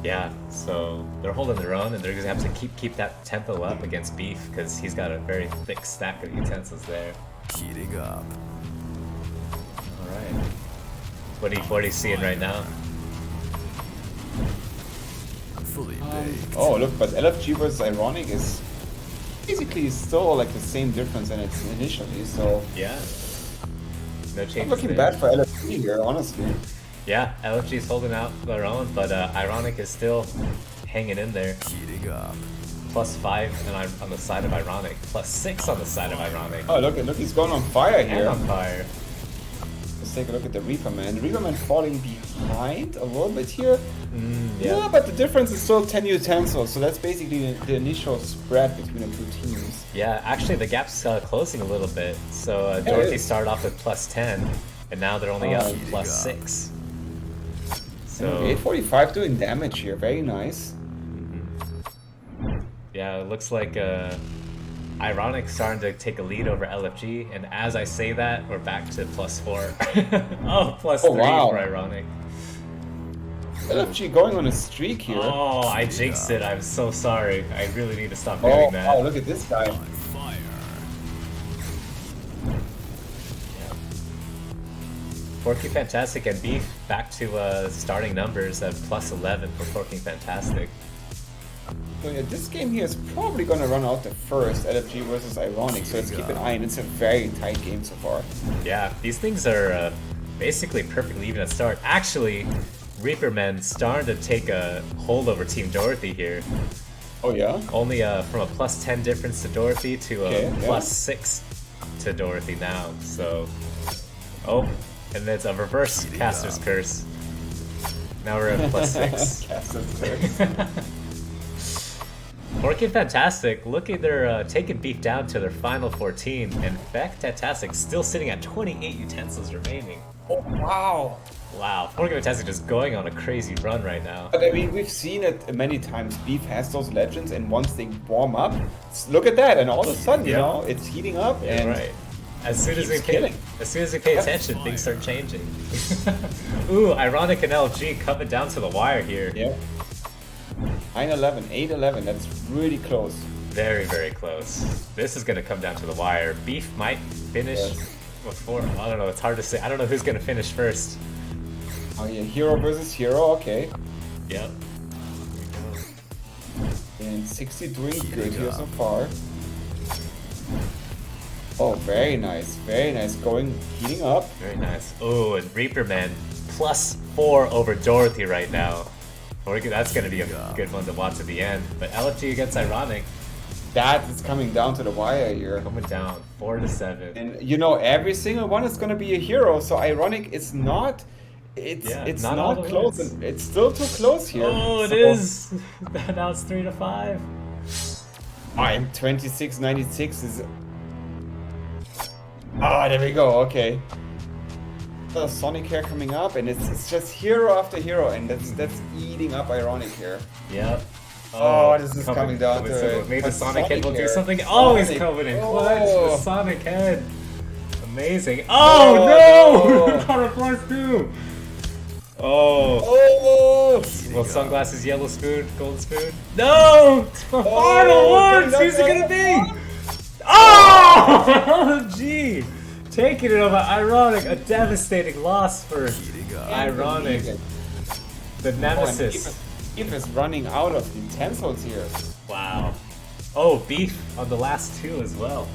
Yeah, so they're holding their own, and they're going to have to keep that tempo up against Beef because he's got a very thick stack of utensils there. Heating up. All right. What are you seeing right now? Fully baked. Oh, look, but LFG versus Ironic is basically still like the same difference than it's initially, so Yeah. No change. not looking bad for LFG here, honestly. Yeah, LFG's holding out their own, but Ironic is still hanging in there. Heating up. +5 on the side of Ironic, +6 on the side of Ironic. Oh, look, he's going on fire And here. on fire. Let's take a look at the Reaper Man. The Reaper Man falling behind a little bit here. Yeah. But the difference is still 10 utensils, so that's basically the initial spread between the two teams. Yeah, actually the gap's closing a little bit. So it Dorothy is. started off with +10, and now they're only up Oh. +6. So 845 doing damage here, very nice. yeah, it looks like Ironic starting to take a lead over LFG, and as I say that, we're back to +4. Oh, +3 wow. for Ironic. LFG going on a streak here. Oh, I jinxed it. I'm so sorry. I really need to stop doing that. Oh, look at this guy. Porky Fantastic and Beef back to starting numbers at +11 for Porky Fantastic. So yeah, this game here is probably gonna run out the first, LFG versus Ironic, so let's keep an eye, and it's a very tight game so far. Yeah, these things are basically perfectly even at start. Actually, Reaperman starting to take a hold over Team Dorothy here. Oh yeah? Only from a +10 difference to Dorothy to a Okay, +6 to Dorothy now. So, oh, and it's a reverse Caster's Curse. Now we're at +6. Caster's Curse. Working Fantastic, looking they're taking Beef down to their final 14, and Fantastic still sitting at 28 utensils remaining. Oh wow! Wow, Working Fantastic just going on a crazy run right now. But I mean, we've seen it many times. Beef has those legends, and once they warm up, look at that, and all of a sudden, you know, it's heating up. Yeah, and right. As soon as we pay attention, things start changing. Ooh, Ironic and LG coming down to the wire here. Yeah. 9-11, 8-11, that's really close. Very, very close. This is going to come down to the wire. Beef might finish before, I don't know, it's hard to say. I don't know who's going to finish first. Oh yeah, hero versus hero, okay. Yep. And 60 doing good here so far. Oh, very nice, going, heating up. Very nice. Oh, and Reaperman +4 over Dorothy right now. That's going to be a good one to watch at the end. But LFG against Ironic. That is coming down to the wire here. Coming down, 4-7. And you know, every single one is going to be a hero, so Ironic is not... It's not close. It's still too close here. Oh, it is. Now it's 3-5. I'm 26-96 is... Ah, there we go, okay. The Sonic hair coming up, and it's just hero after hero, and that's eating up Ironic here. Yep. Oh, this is coming down to it. Maybe the Sonic head will do hair. something. Oh, he's coming in clutch. Oh. The Sonic head. Amazing. Oh, no! Not a +2. Oh. Oh! Well, sunglasses, yellow spoon, golden spoon. No! The final ones! Who's it gonna be? Oh! Gee! Taking it over Ironic, a devastating loss for Ironic. The nemesis. Beef is running out of utensils here. Wow. Oh, Beef on the last two as well.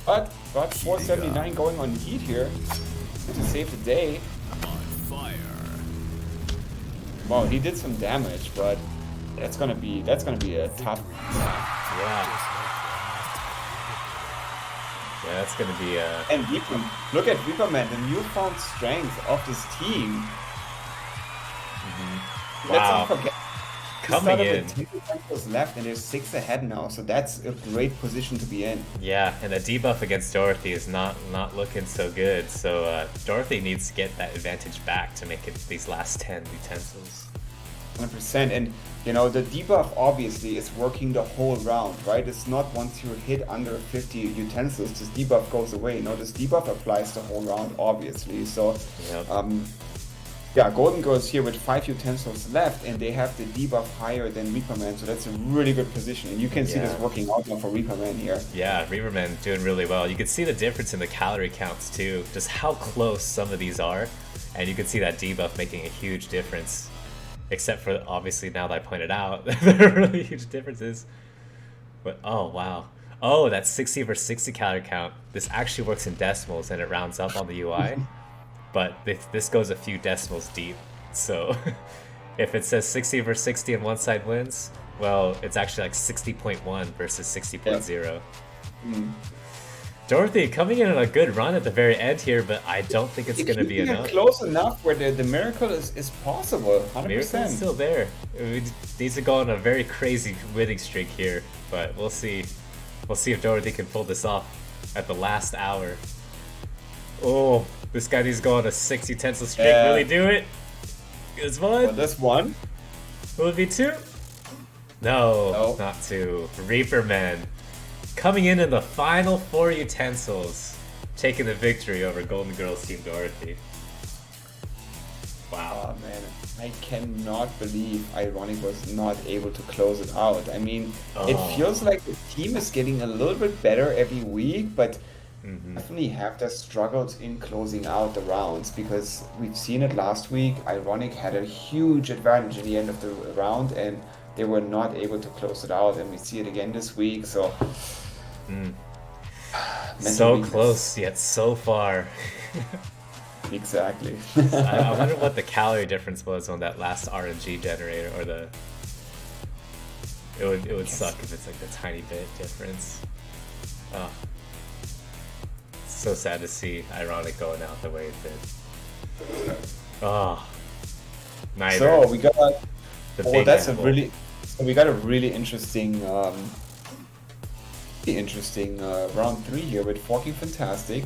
But 479 going on heat here to save the day. Well, he did some damage, but that's gonna be a tough. Yeah. Yeah, that's gonna be And look at Reaperman, the newfound strength of this team. Wow. Let's not forget. Coming in. 10 was left, and there's 6 ahead now, so that's a great position to be in. Yeah, and the debuff against Dorothy is not looking so good. So Dorothy needs to get that advantage back to make it these last 10 utensils. 100%, and you know the debuff obviously is working the whole round, right? It's not once you hit under 50 utensils, this debuff goes away. No, this debuff applies the whole round, obviously. So, yep. Yeah, Golden Girls here with 5 utensils left, and they have the debuff higher than Reaperman, so that's a really good position. And you can see this working out now for Reaperman here. Yeah, Reaperman doing really well. You can see the difference in the calorie counts too, just how close some of these are, and you can see that debuff making a huge difference. Except for, obviously, now that I pointed out, there are really huge differences. But, oh, wow. Oh, that 60 versus 60 calorie count. This actually works in decimals, and it rounds up on the UI. But this goes a few decimals deep. So, if it says 60 versus 60 and one side wins, well, it's actually like 60.1 versus 60.0. Dorothy coming in on a good run at the very end here, but I don't think it's going to be enough. Close enough where the miracle is possible. 100%. Miracle is still there. We need to go on a very crazy winning streak here, but we'll see. We'll see if Dorothy can pull this off at the last hour. Oh, this guy needs to go on a 6 utensil streak. Really do it? Is Well, one? this one. Will it be two? No, No. not two. Reaper Men coming in the final 4 utensils, taking the victory over Golden Girls Team Dorothy. Wow. Oh man, I cannot believe Ironic was not able to close it out. I mean, it feels like the team is getting a little bit better every week, but definitely have their struggles in closing out the rounds because we've seen it last week. Ironic had a huge advantage in the end of the round and they were not able to close it out, and we see it again this week. So, So weakness. close yet so far. Exactly. I wonder what the calorie difference was on that last RNG generator, or the. It would suck if it's like the tiny bit difference. Oh. So sad to see Ironic going out the way it did. Oh. Neither. So we got. The Oh, big that's apple. we got a really interesting round 3 here with Forky Fantastic.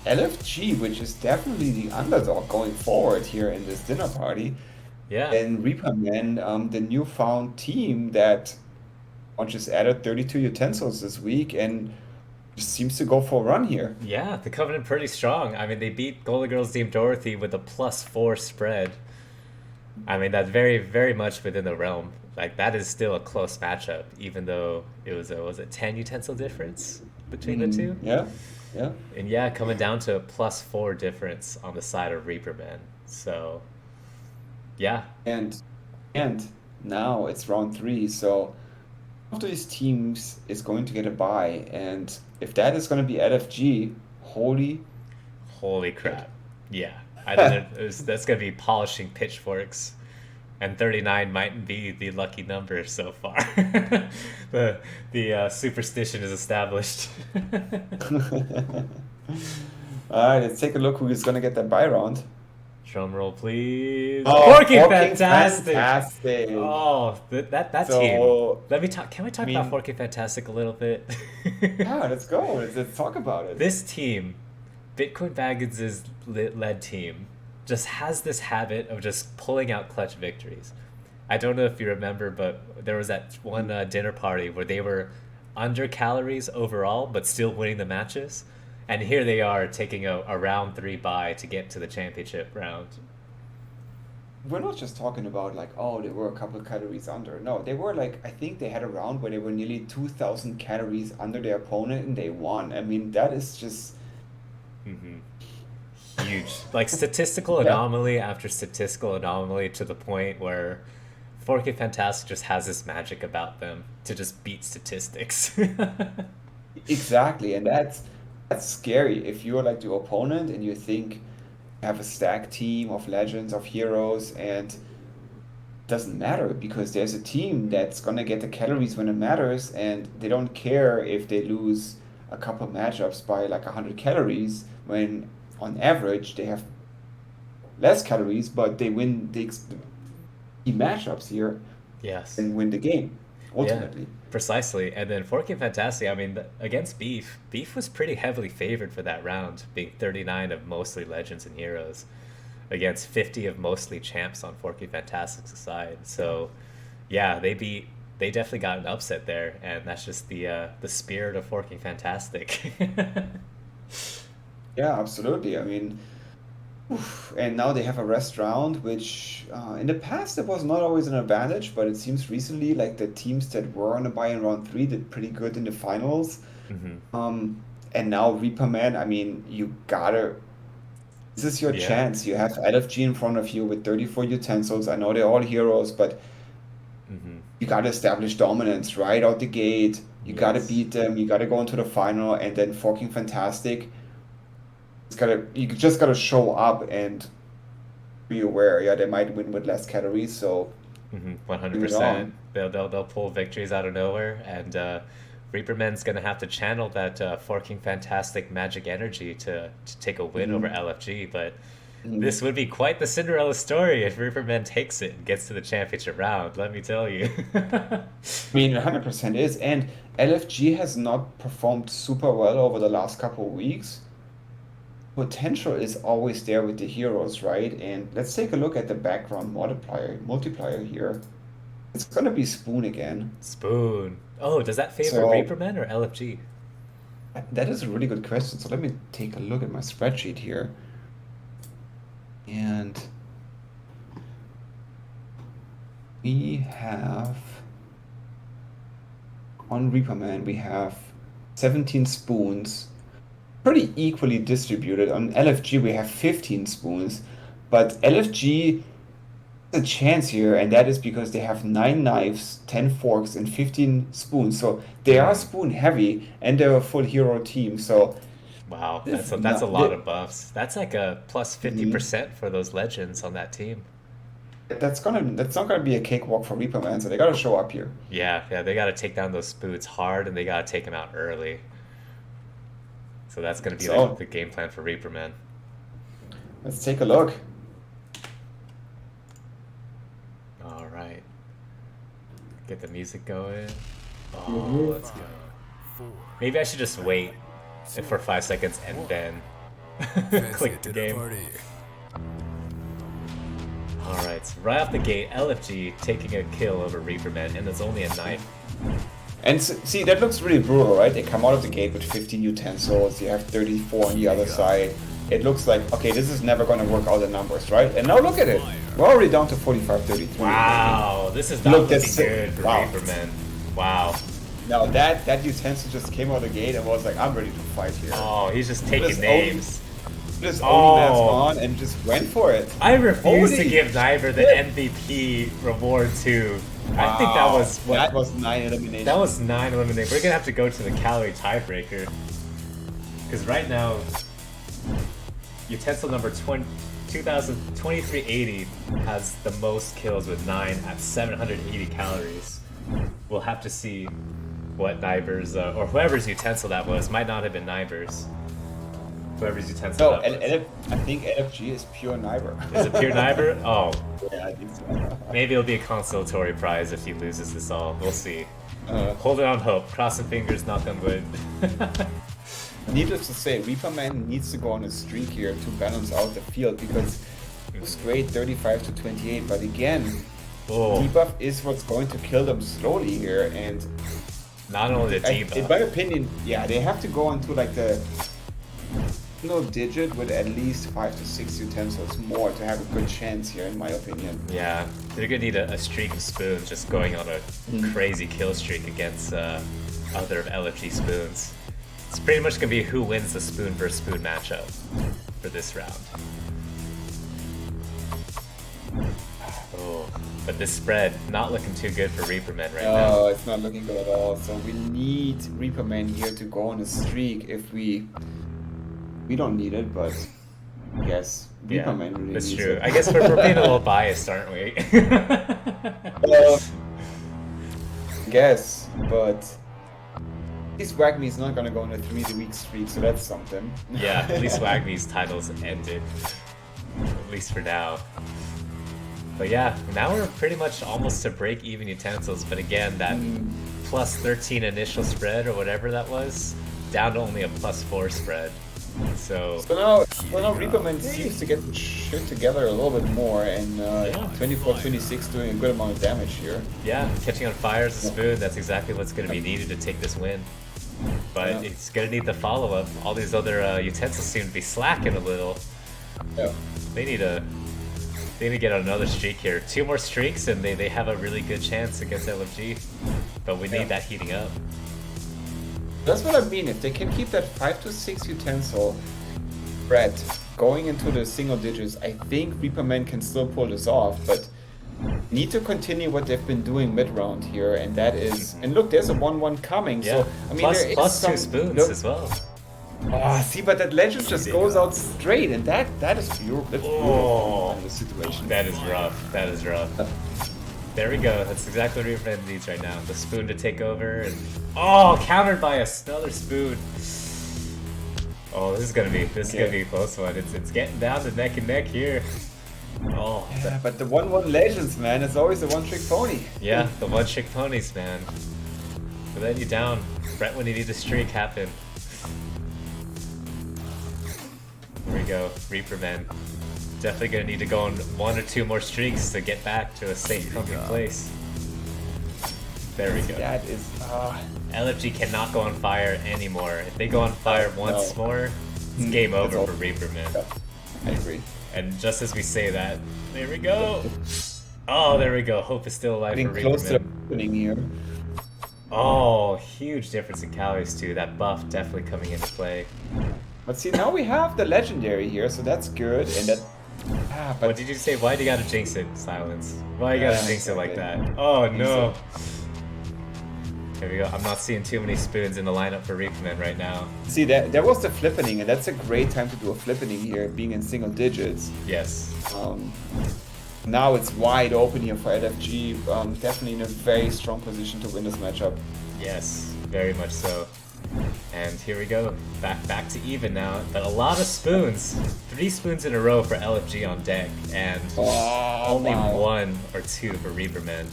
LFG, which is definitely the underdog going forward here in this dinner party. Yeah. And Reaper Man, the newfound team that just added 32 utensils this week and just seems to go for a run here. Yeah, the Covenant pretty strong. I mean, they beat Golden Girls Team Dorothy with a +4 spread. I mean, that's very, very much within the realm. Like, that is still a close matchup, even though it was a 10 utensil difference between the two? Yeah, yeah. And yeah, coming down to a +4 difference on the side of Reaper Man. So, yeah. And now it's round 3, so one of these teams is going to get a bye, and if that is going to be LFG, holy crap. Yeah. I think that's going to be polishing pitchforks. And 39 might be the lucky number so far. the superstition is established. All right, let's take a look who is going to get that bye round. Drum roll, please. Oh, Forky Forky Fantastic. Fantastic. Oh, that So, team. Let me talk. Can we talk I about mean- Forky Fantastic a little bit? Yeah, let's go. Let's talk about it. This team, Bitcoin Baggins' led team, just has this habit of just pulling out clutch victories. I don't know if you remember, but there was that one dinner party where they were under calories overall, but still winning the matches. And here they are taking a round 3 bye to get to the championship round. We're not just talking about like, oh, they were a couple of calories under. No, they were like, I think they had a round where they were nearly 2,000 calories under their opponent and they won. I mean, that is just... Huge. Like statistical anomaly after statistical anomaly, to the point where Forky Fantastic just has this magic about them to just beat statistics. Exactly, and that's scary. If you're like the opponent and you think you have a stacked team of legends, of heroes, and it doesn't matter because there's a team that's gonna get the calories when it matters, and they don't care if they lose a couple matchups by like 100 calories when on average they have less calories, but they win the matchups here Yes. and win the game ultimately. Yeah, precisely. And then Forky Fantastic, I mean, against Beef was pretty heavily favored for that round, being 39 of mostly legends and heroes against 50 of mostly champs on Forky Fantastic's side. So, yeah, they definitely got an upset there, and that's just the spirit of Forky Fantastic. Yeah, absolutely. I mean, and now they have a rest round, which in the past it was not always an advantage, but it seems recently like the teams that were on a bye in round 3 did pretty good in the finals. And now Reaper Man, I mean, this is your Yeah. chance. You have LFG in front of you with 34 utensils. I know they're all heroes, but you gotta establish dominance right out the gate. You gotta Yes. beat them. You gotta go into the final, and then fucking fantastic. You just gotta show up and be aware. Yeah, they might win with less calories, so 100%. They'll pull victories out of nowhere, and Reaper Man's gonna have to channel that Forking Fantastic magic energy to take a win over LFG. But this would be quite the Cinderella story if Reaper Man takes it and gets to the championship round. Let me tell you. I mean, 100% is. And LFG has not performed super well over the last couple of weeks. potential is always there with the heroes, right? And let's take a look at the background multiplier here. It's gonna be Spoon again. Spoon. Oh, does that favor So Reaperman or LFG? that is a really good question. So let me take a look at my spreadsheet here. And we have on Reaperman, we have 17 spoons, pretty equally distributed. On LFG, we have 15 spoons, but LFG has a chance here, and that is because they have 9 knives, 10 forks, and 15 spoons. So they are spoon heavy, and they're a full hero team. So Wow, this that's a not lot of buffs. That's like a plus Mhm. 50% for those legends on that team. that's not gonna be a cakewalk for Reaperman. So they gotta show up here. Yeah, they got to take down those spoons hard, and they got to take them out early. So that's going to be like So the game plan for Reaperman. let's take a look. All right. Get the music going. Oh, Mhm. let's go. Maybe I should just wait for 5 seconds and then click the game. Alright, so right off the gate, LFG taking a kill over Reaperman, and there's only a knife. And see, that looks really brutal, right? They come out of the gate with 15 utensils, you have 34 on the other side. It looks like, okay, this is never going to work out the numbers, right? And now look at it. We're already down to 45-33. Wow, this is not Look, looking that's good for wow. Reaperman. Wow. Now that utensil just came out of the gate and was like, I'm ready to fight here. Oh, he's just taking Just names. Just Oh. owned mask on and just went for it. I refuse to Holy give Niver the shit. MVP reward too. I think that Wow. was what, That was 9 eliminations. that was 9 eliminated. We're gonna have to go to the calorie tiebreaker. Because right now, utensil number 2380 has the most kills with 9 at 780 calories. We'll have to see what Niver's, or whoever's utensil that was, might not have been Niver's. Whoever's utensil No, that was. I think LFG is pure Niver. Is it pure Niver? Oh, Yeah, I think so. maybe it'll be a consolatory prize if he loses this all. We'll see. Uh, Hold it on hope. Crossing fingers, knock on wood. Needless to say, Reaperman needs to go on a streak here to balance out the field because it was great 35 to 28, but again, Oh, debuff is what's going to kill them slowly here, and not only the in debuff. my opinion, yeah, they have to go into like the single digit with at least 5 to 6 utensils more to have a good chance here, in my opinion. Yeah, they're gonna need a streak of spoons just going on a crazy kill streak against other LFG spoons. It's pretty much gonna be who wins the spoon versus spoon matchup for this round. Oh, but this spread not looking too good for Reaperman right now. Oh, it's not looking good at all. So we need Reaperman here to go on a streak. If we don't need it, but yes, Reaperman really that's needs true. it. I guess we're being a little biased, aren't we? Well, I guess, but at least Wagme is not gonna go on a 3-week streak, so that's something. Yeah, at least Wagme's title's ended. At least for now. But yeah, now we're pretty much almost to break even utensils, but again, that plus 13 initial spread or whatever that was, down to only a plus 4 spread. So, So now Reaperman seems to get the shit together a little bit more, and 24-26 doing a good amount of damage here. yeah, catching on fire as a spoon, that's exactly what's going to be needed to take this win. But Yeah. it's going to need the follow-up. All these other utensils seem to be slacking a little. Yeah. They need to get on another streak here. 2 more streaks and they have a really good chance against LFG. But we need that heating up. That's what I mean. If they can keep that 5 to 6 utensil spread going into the single digits, I think Reaperman can still pull this off, but need to continue what they've been doing mid-round here, and that is... And look, there's a 1-1 coming, Yeah, so... I mean, plus, there is plus some, 2 spoons look, as well. see, but that legend just goes out straight, and that is beautiful. That's Oh. beautiful in the situation. That is rough. That is rough. There we go. That's exactly what Reaperman needs right now. The spoon to take over, and countered by another spoon. Oh, this is gonna be a close one. It's getting down to neck and neck here. Oh, Yeah, but the 1-1 legends, man, it's always a one-trick pony. yeah, the one-trick ponies, man. They let you down right when you need the streak happen. Here we go. Reaper Men. Definitely gonna need to go on 1 or 2 more streaks to get back to a safe, comfy place. There we go. That is. LFG cannot go on fire anymore. If they go on fire once more, it's game over for Reaper Men. Yeah, I agree. And just as we say that, there we go. Oh, there we go. Hope is still alive for Reaper Close to the Men. opening here. Oh, huge difference in calories too. That buff definitely coming into play. But see, now we have the legendary here, so that's good. And that. But What did you say? Why do you gotta jinx it, Silence? Why you gotta jinx it like exactly. that? Oh no. Here we go. I'm not seeing too many spoons in the lineup for Reaper Men right now. see, that was the flippening, and that's a great time to do a flippening here, being in single digits. Yes. Now it's wide open here for LFG. Definitely in a very strong position to win this matchup. Yes, very much so. And here we go. Back to even now. But a lot of spoons. 3 spoons in a row for LFG on deck. And only 1 or 2 for Reaper Men.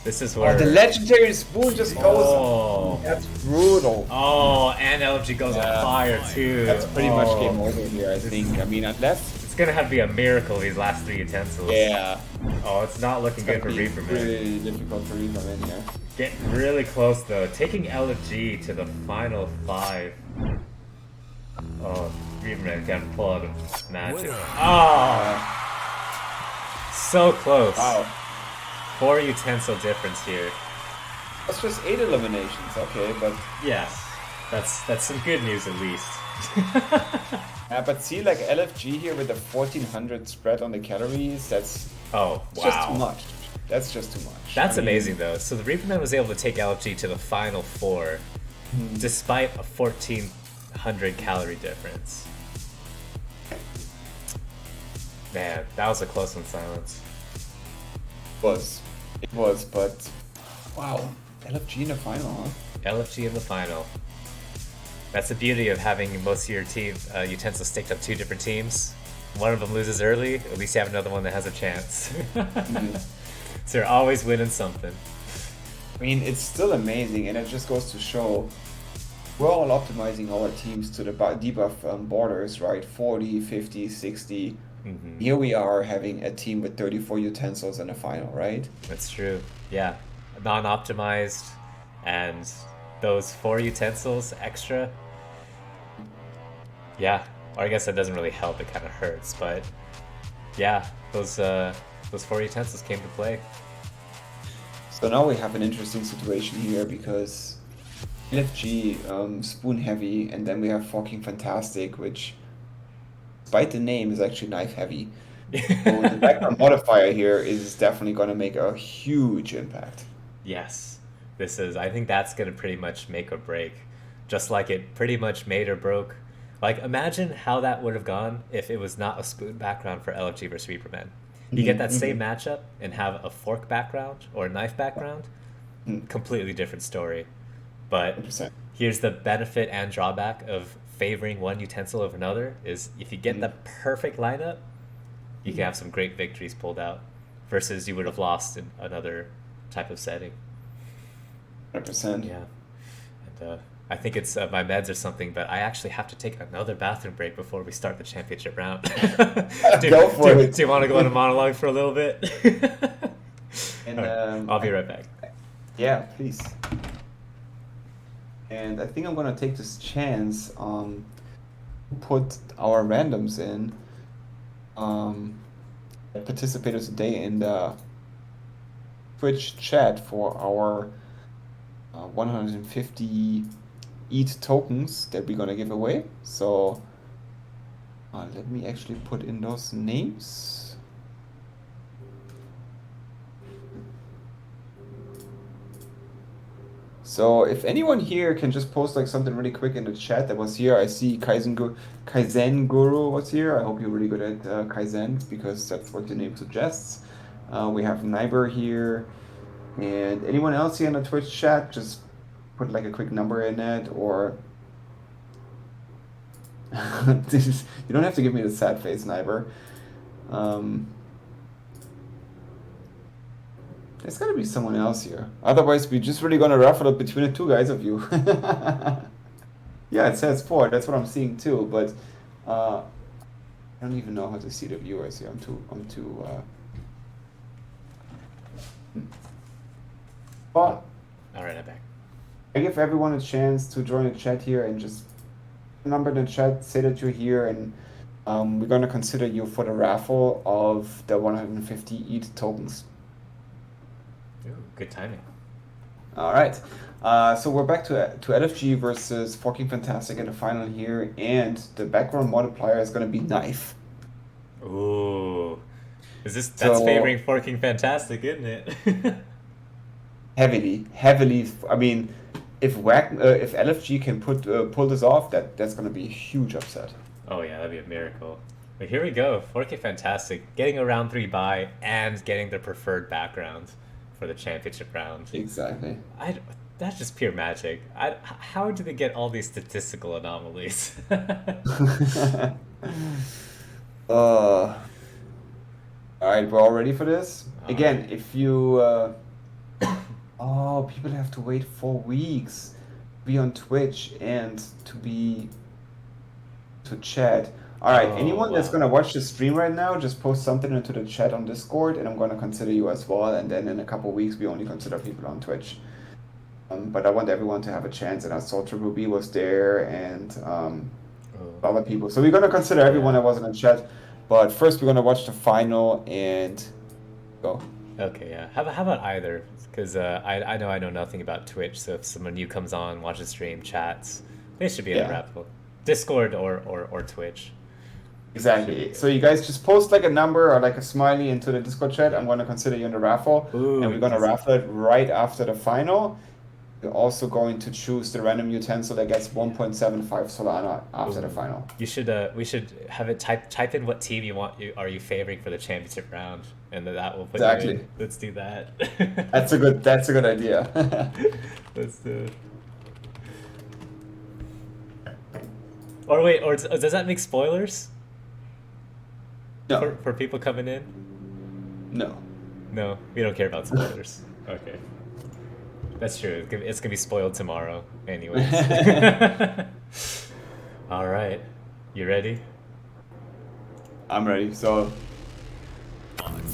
This is where... Oh, the legendary spoon just goes. Oh. That's brutal. Oh, and LFG goes on fire too. That's pretty much game over here, I think. I mean, unless. It's gonna have to be a miracle these last 3 utensils. Yeah. Oh, it's not looking good for Reaper Man. Really difficult for Reaper Man here. Getting really close though. Taking LFG to the final 5. Oh, Reaper Man can pull out a magic. Oh! So close. Wow. 4 utensil difference here. That's just 8 eliminations, okay, but. Yes. That's some good news at least. But see, like LFG here with the 1400 spread on the calories, that's just too much. That's just too much. That's amazing though. So the Reaper Man was able to take LFG to the final 4, despite a 1400 calorie difference. Man, that was a close one, Silence. It was, but wow, LFG in the final, huh? LFG in the final. That's the beauty of having most of your team utensils staked up 2 different teams. One of them loses early, at least you have another one that has a chance. So you're always winning something. I mean, it's still amazing, and it just goes to show we're all optimizing our teams to the debuff borders, right? 40, 50, 60. Here we are having a team with 34 utensils in the final, right? That's true. Yeah, non-optimized, and those 4 utensils extra. Yeah, or I guess that doesn't really help. It kind of hurts, but yeah, those 4 utensils came to play. So now we have an interesting situation here because LFG spoon heavy, and then we have fucking fantastic, which, despite the name, is actually knife heavy. So the background modifier here is definitely going to make a huge impact. Yes, I think that's going to pretty much make or break, just like it pretty much made or broke. Like, imagine how that would have gone if it was not a spoon background for LFG versus Reaper Man. You get that same matchup and have a fork background or a knife background, completely different story. But 100%. here's the benefit and drawback of favoring one utensil over another is if you get the perfect lineup, you can have some great victories pulled out versus you would have lost in another type of setting. 100%. Yeah. And I think it's my meds or something, but I actually have to take another bathroom break before we start the championship round. Go for it. Do you want to go on a monologue for a little bit? And right, I'll be right back. Yeah, please. And I think I'm gonna take this chance put our randoms in that participated today in the Twitch chat for our 150 ETH tokens that we're gonna give away. So let me actually put in those names. So if anyone here can just post like something really quick in the chat that was here. I see Kaizen Guru was here. I hope you're really good at Kaizen because that's what the name suggests. We have Niber here. And anyone else here in the Twitch chat, just put like a quick number in it, or you don't have to give me the sad face, Niber. There's gotta be someone else here. Otherwise, we're just really gonna raffle it between the 2 guys of you. Yeah, it says 4. That's what I'm seeing too. But I don't even know how to see the viewers here. But All right, I'm back. I give everyone a chance to join the chat here and just number in the chat, say that you're here, and we're going to consider you for the raffle of the 150 ETH tokens. Ooh, good timing. All right. So we're back to LFG versus Forking Fantastic in the final here, and the background multiplier is going to be Knife. Ooh. That's So- favoring Forking Fantastic, isn't it? Heavily. I mean, if LFG can pull this off, that's going to be a huge upset. Oh yeah, that'd be a miracle. But here we go, Forking Fantastic, getting a round 3 bye and getting the preferred background for the championship round. Exactly. That's just pure magic. How do they get all these statistical anomalies? All right, we're all ready for this. All Again, right. if you oh, people have to wait 4 weeks to be on Twitch and to chat. All right, Oh, anyone that's wow. gonna watch the stream right now, just post something into the chat on Discord, and I'm gonna consider you as well. And then in a couple weeks, we only consider people on Twitch. But I want everyone to have a chance, and I saw Triple B was there, and Oh. other people. So we're gonna consider everyone that wasn't in chat. But first, we're gonna watch the final and go. Okay, yeah. How about either? Because I know nothing about Twitch, so if someone new comes on, watches stream, chats, they should be in Yeah. the raffle. Discord or Twitch. Exactly. So you guys just post like a number or like a smiley into the Discord chat. I'm gonna consider you in the raffle, Ooh, and we're gonna easy. raffle it right after the final. We're also going to choose the random utensil that gets 1.75 Solana after the final. We should have it type in what team are you favoring for the championship round, and that will put you Exactly. in. Let's do that. That's a good idea. Let's do it. Or wait, does that make spoilers No, for people coming in? no. No, we don't care about spoilers. Okay. That's true. It's gonna be spoiled tomorrow, anyways. All right, you ready? I'm ready. So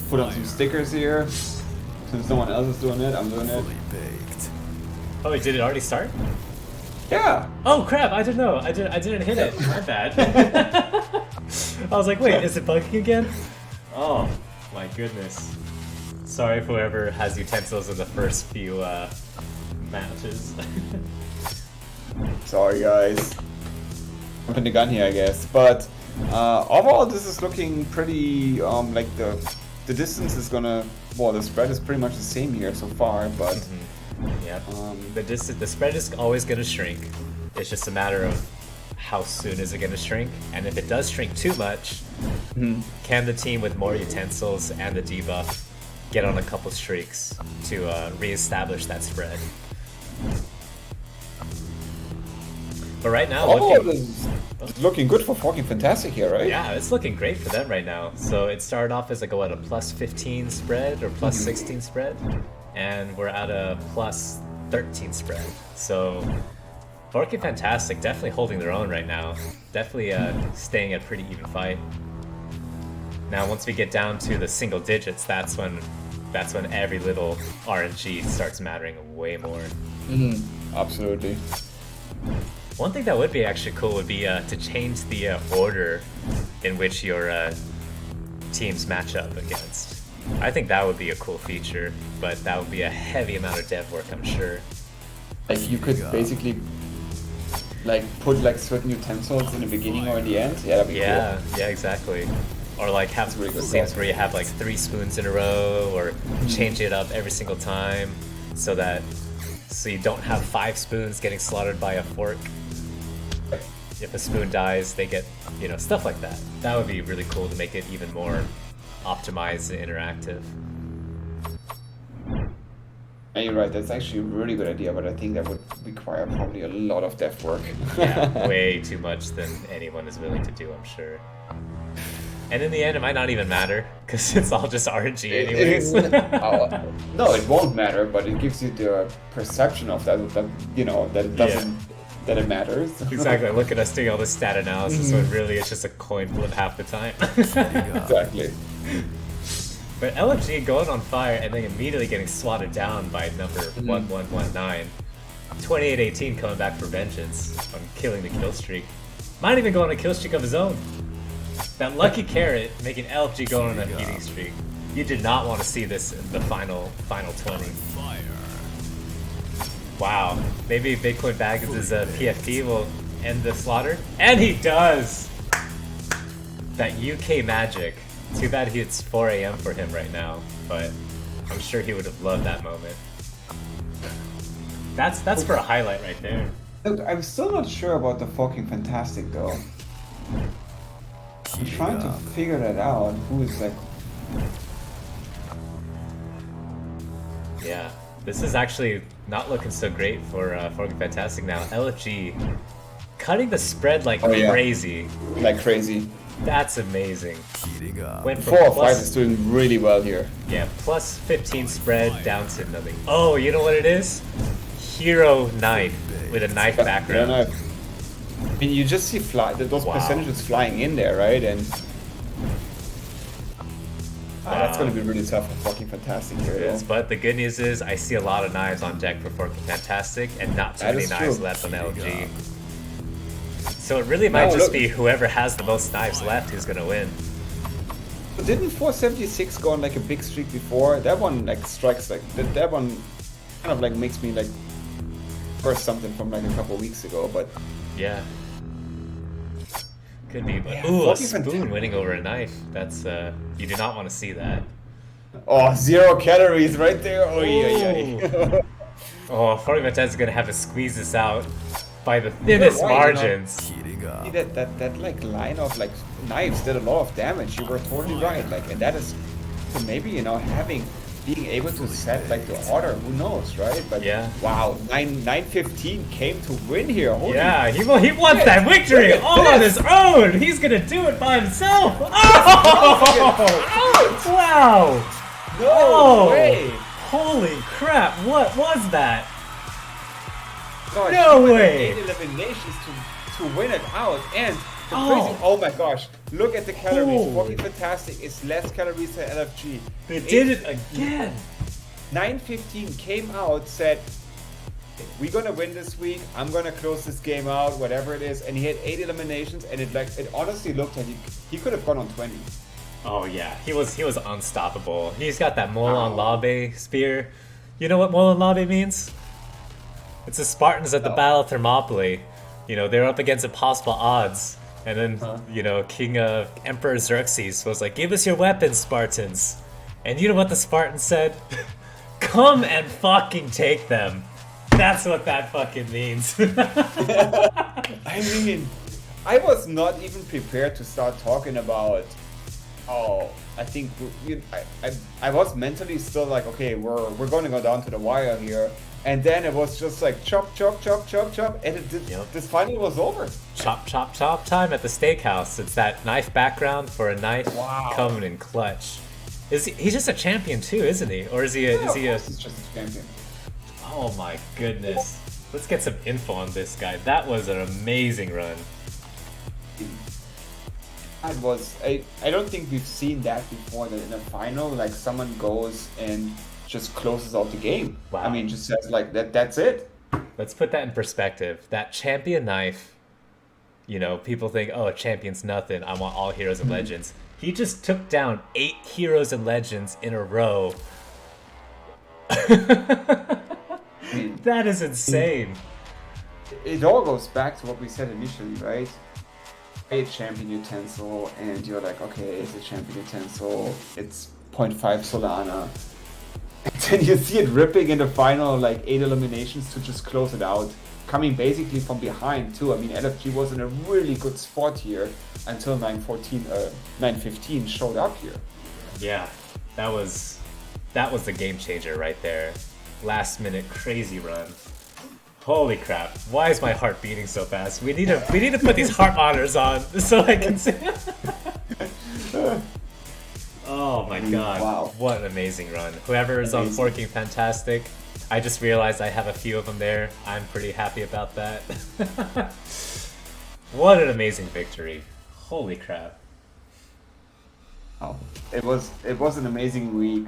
put on some stickers here. Since no one else is doing it, I'm doing it. Fully baked. Oh, wait, did it already start? Yeah. Oh crap! I didn't know. I didn't hit it. My bad. I was like, wait, is it bugging again? Oh my goodness. Sorry for whoever has utensils in the first few matches. Sorry, guys. Jumping the gun here, I guess. But overall, this is looking pretty. Like the distance is gonna. Well, the spread is pretty much the same here so far, but. Yeah. The spread is always gonna shrink. It's just a matter of how soon is it gonna shrink, and if it does shrink too much, can the team with more utensils and the debuff get on a couple streaks to re-establish that spread? But right now, This is looking good for Forking Fantastic here, right? yeah, it's looking great for them right now. So it started off as like a plus 15 spread or plus 16 spread, and we're at a plus 13 spread. So Forking Fantastic definitely holding their own right now. Definitely staying a pretty even fight. Now once we get down to the single digits, that's when every little RNG starts mattering way more. Absolutely. One thing that would be actually cool would be to change the order in which your teams match up against. I think that would be a cool feature, but that would be a heavy amount of dev work, I'm sure. Like you could basically like put like certain utensils in the beginning or in the end. Yeah, that'd be Yeah, yeah, exactly. Or like have really good scenes call. where you have like 3 spoons in a row, or change it up every single time, so you don't have 5 spoons getting slaughtered by a fork. If a spoon dies, they get, stuff like that. That would be really cool to make it even more optimized and interactive. And you're right, that's actually a really good idea, but I think that would require probably a lot of dev work. Yeah, way too much than anyone is willing to do, I'm sure. And in the end, it might not even matter, because it's all just RNG anyways. No, it won't matter, but it gives you the perception of that it doesn't that it matters. Exactly. Look at us doing all this stat analysis when really it's just a coin flip half the time. Exactly. But LFG going on fire and then immediately getting swatted down by number 1119. 2818 coming back for vengeance on killing the kill streak. Might even go on a kill streak of his own. That lucky carrot making LFG go on a heating streak. You did not want to see this in the final 20. Wow. Maybe Bitcoin Baggins' PFP will end the slaughter. And he does! That UK magic. Too bad it's 4 AM for him right now, but I'm sure he would have loved that moment. That's for a highlight right there. Look, I'm still not sure about the fucking fantastic though. I'm trying to figure that out. Who is like... Yeah, this is actually not looking so great for Fucking Fantastic now. LFG cutting the spread like crazy. Like crazy. That's amazing. Went from 4 or 5 is doing really well here. Yeah, plus 15 spread down to nothing. Oh, you know what it is? Hero knife with a knife background. Yeah, I mean, you just see those percentages flying in there, right? And that's going to be really tough for Fucking Fantastic here. It is, but the good news is I see a lot of knives on deck for Fucking Fantastic and not too many knives left on LG. So it really might just be whoever has the most knives left who's going to win. But didn't 476 go on like a big streak before? That one like strikes like that one kind of like makes me like curse something from like a couple weeks ago, but yeah. Could be, but yeah, ooh, a spoon winning over a knife. That's you do not want to see that. Oh, 0 calories right there. Oh yeah. Oh, Fucking Fantastic is gonna have to squeeze this out by the thinnest margins. You know, that like line of like knives did a lot of damage. You were totally right. Like, and that is so maybe being able to set like the order. Who knows, right? But yeah. Wow, 915 came to win here. Holy he wants that victory all on his own. He's gonna do it by himself. Oh! Wow! No way! Holy crap! What was that? Gosh, no way! 8 eliminations to win it out, and the crazy. Oh my gosh! Look at the calories. Fucking Fantastic is less calories than LFG. They did it again. 915 came out, said, "We're gonna win this week. I'm gonna close this game out, whatever it is." And he had 8 eliminations, and it honestly looked like he could have gone on 20. Oh yeah, he was unstoppable. He's got that Molan Labe spear. You know what Molan Labe means? It's the Spartans at the Battle of Thermopylae. You know, they're up against impossible odds. And then, Emperor Xerxes was like, "Give us your weapons, Spartans." And you know what the Spartans said? Come and fucking take them. That's what that fucking means. I mean, I was not even prepared to start talking about. Oh, I think I was mentally still like, okay, we're going to go down to the wire here. And then it was just like chop, chop, chop, chop, chop, and this final was over. Chop, chop, chop time at the steakhouse. It's that knife background for a knife coming in clutch. He's just a champion too, isn't he? Or is he He's just a champion. Oh my goodness. Let's get some info on this guy. That was an amazing run. It was. I don't think we've seen that before. That in a final, like someone goes and just closes out the game. Wow. I mean, just says like that. That's it. Let's put that in perspective. That champion knife. You know, people think, oh, a champion's nothing. I want all heroes and legends. He just took down 8 heroes and legends in a row. That is insane. It all goes back to what we said initially, right? A champion utensil, and you're like, okay, it's a champion utensil. It's 0.5 Solana. And then you see it ripping in the final, like 8 eliminations to just close it out. Coming basically from behind too. I mean, LFG was in a really good spot here until 915 showed up here. Yeah, that was the game changer right there. Last minute crazy run. Holy crap! Why is my heart beating so fast? We need to put these heart monitors on so I can see. Oh my god! Wow! What an amazing run! Whoever is on Forking, fantastic. I just realized I have a few of them there. I'm pretty happy about that. What an amazing victory. Holy crap. Oh, it was an amazing week.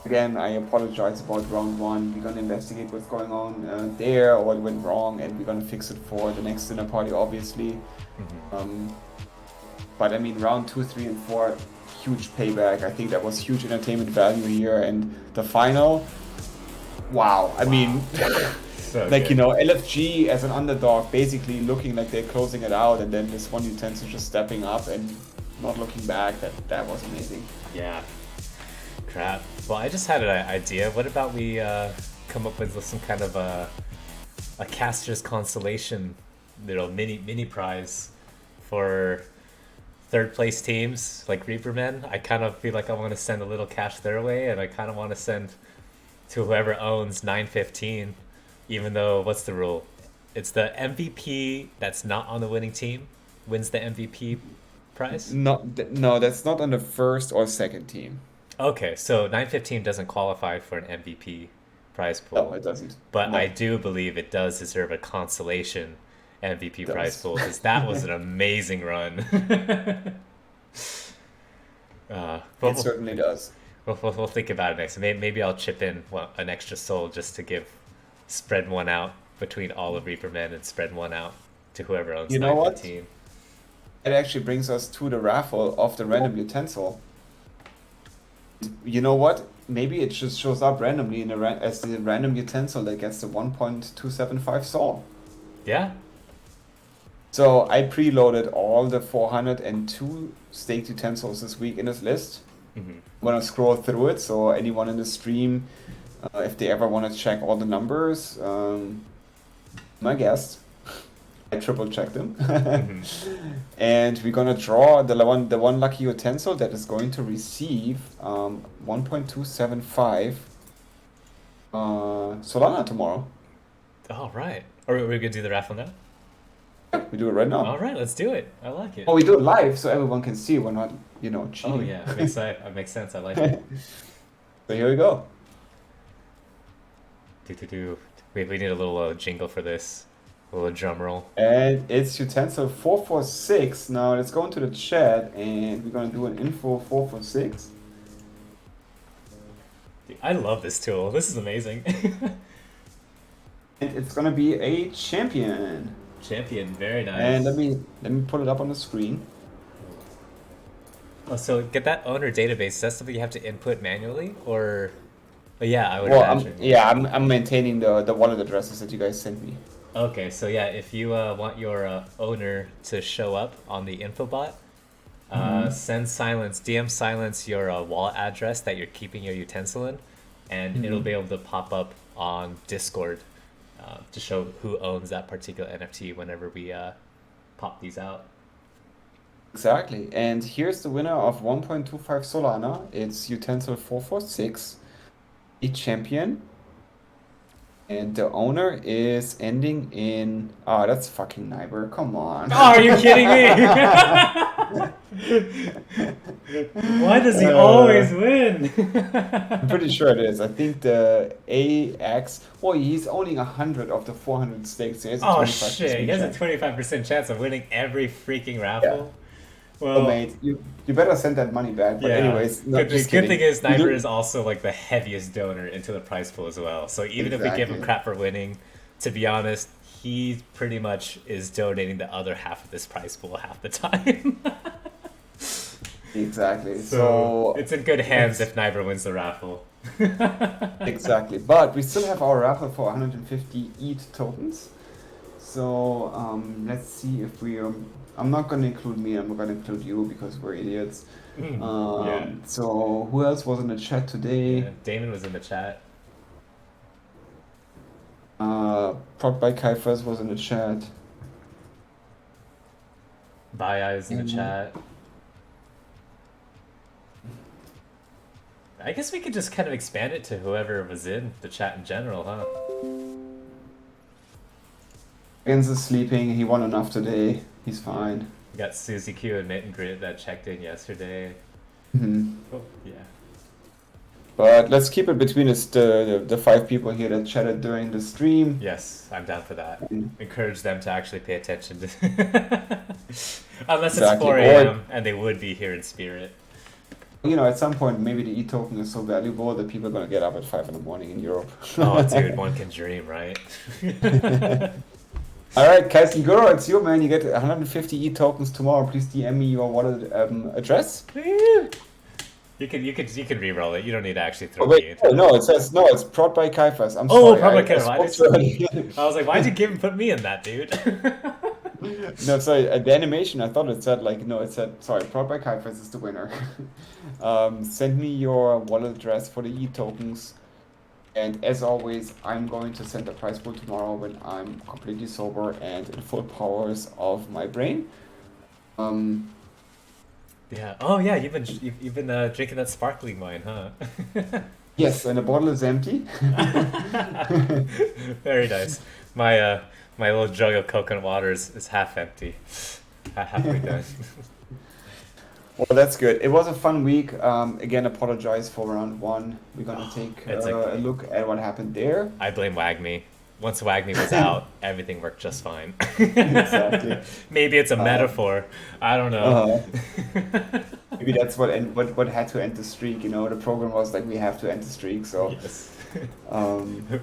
Again, I apologize about round one. We're gonna investigate what's going on there, what went wrong, and we're gonna fix it for the next dinner party, obviously. But I mean, round 2, 3, and 4, huge payback. I think that was huge entertainment value here, and the final, wow. I mean, So like, good. you know, LFG as an underdog, basically looking like they're closing it out, and then this one Utensil just stepping up and not looking back. That was amazing. Yeah. Crap. Well, I just had an idea. What about we come up with some kind of a caster's consolation, mini prize for third place teams like Reapermen? I kind of feel like I want to send a little cash their way, and I kind of want to send to whoever owns 915. Even though, what's the rule? It's the MVP that's not on the winning team wins the MVP prize? No, that's not on the first or second team. Okay, so 915 doesn't qualify for an MVP prize pool. No, it doesn't. But No. I do believe it does deserve a consolation MVP It does. prize pool, because that was an amazing run. It certainly does. We'll think about it next. Maybe I'll chip in an extra soul just to spread one out between all of Reapermen and spread one out to whoever owns You know what? 915. It actually brings us to the raffle of the random utensil. You know what? Maybe it just shows up randomly as the random utensil that gets the 1.275 soul. Yeah? So I preloaded all the 402 staked utensils this week in this list. Mm-hmm. I'm gonna scroll through it, so anyone in the stream, if they ever want to check all the numbers, my guest, I triple checked them. And we're gonna draw the one lucky utensil that is going to receive 1.275 Solana tomorrow. All right. Are we going to do the raffle now? We do it right now. All right, let's do it. I like it. Oh, we do it live so everyone can see. We're not, cheating. Oh, yeah. That makes sense. I like it. So here we go. We need a little jingle for this. A little drum roll. And it's utensil 446. Now let's go into the chat and we're gonna do an info 446. Dude, I love this tool. This is amazing. And it's gonna be a champion. Champion, very nice. And let me pull it up on the screen. Oh, so get that owner database. Is that something you have to input manually, or? But yeah, I would Well, imagine. I'm maintaining the wallet addresses that you guys sent me. Okay, so yeah, if you want your owner to show up on the info bot, DM silence your wallet address that you're keeping your utensil in, and it'll be able to pop up on Discord to show who owns that particular NFT whenever we pop these out. Exactly. And here's the winner of 1.25 Solana. It's utensil 446, a champion. And the owner is ending in... Oh, that's fucking Niber. Come on. Oh, are you kidding me? Why does he always win? I'm pretty sure it is. I think the AX... Well, he's owning 100 of the 400 stakes. So he has a Oh 25% shit, he has a chance. 25% chance of winning every freaking raffle. Oh, Well, mate, you better send that money back. But yeah. anyways, no, The just good kidding. thing is You Niber do- is also like the heaviest donor into the prize pool as well. So even if we give him Exactly. crap for winning, to be honest, he pretty much is donating the other half of this prize pool half the time. Exactly. So So it's in good hands if Niber wins the raffle. exactly. But we still have our raffle for 150 ETH tokens. So let's see if we... I'm not going to include me. I'm going to include you because we're idiots. Yeah. So who else was in the chat today? Yeah, Damon was in the chat. Prod by KFS was in the chat. Baya is in the Mhm. chat. I guess we could just kind of expand it to whoever was in the chat in general, huh? Jens is sleeping. He won enough today. He's fine. We got Susie Q and Mitten Grit that checked in yesterday. Mhm. Oh, yeah. But let's keep it between us, the five people here that chatted during the stream. Yes, I'm down for that. And Encourage them to actually pay attention to unless it's exactly. 4 a.m. and they would be here in spirit. At some point, maybe the e-token is so valuable that people are going to get up at 5 in the morning in Europe. Oh, dude, one can dream, right? All right, Kaisenguro, it's you, man. You get 150 e-tokens tomorrow. Please DM me your wallet address. You can re-roll it. You don't need to actually throw Oh, me wait, into it. no, it says, no, it's prod by KFS. I'm Oh, sorry. probably I can't. spoke too early. I was like, why'd you put me in that, dude? No, sorry, the animation, I thought it said, it said, sorry, prod by KFS is the winner. Send me your wallet address for the e-tokens. And as always, I'm going to send the prize pool tomorrow when I'm completely sober and in full powers of my brain. Yeah. Oh, yeah. You've been drinking that sparkling wine, huh? Yes, and the bottle is empty. Very nice. My little jug of coconut water is half empty, halfway done. Well, that's good. It was a fun week. Again, apologize for round one. We're gonna take a look at what happened there. I blame WAGME. Once WAGME was out, everything worked just fine. Exactly. Maybe it's a metaphor. I don't know. Maybe that's what had to end the streak. The program was like, we have to end the streak. So Yes.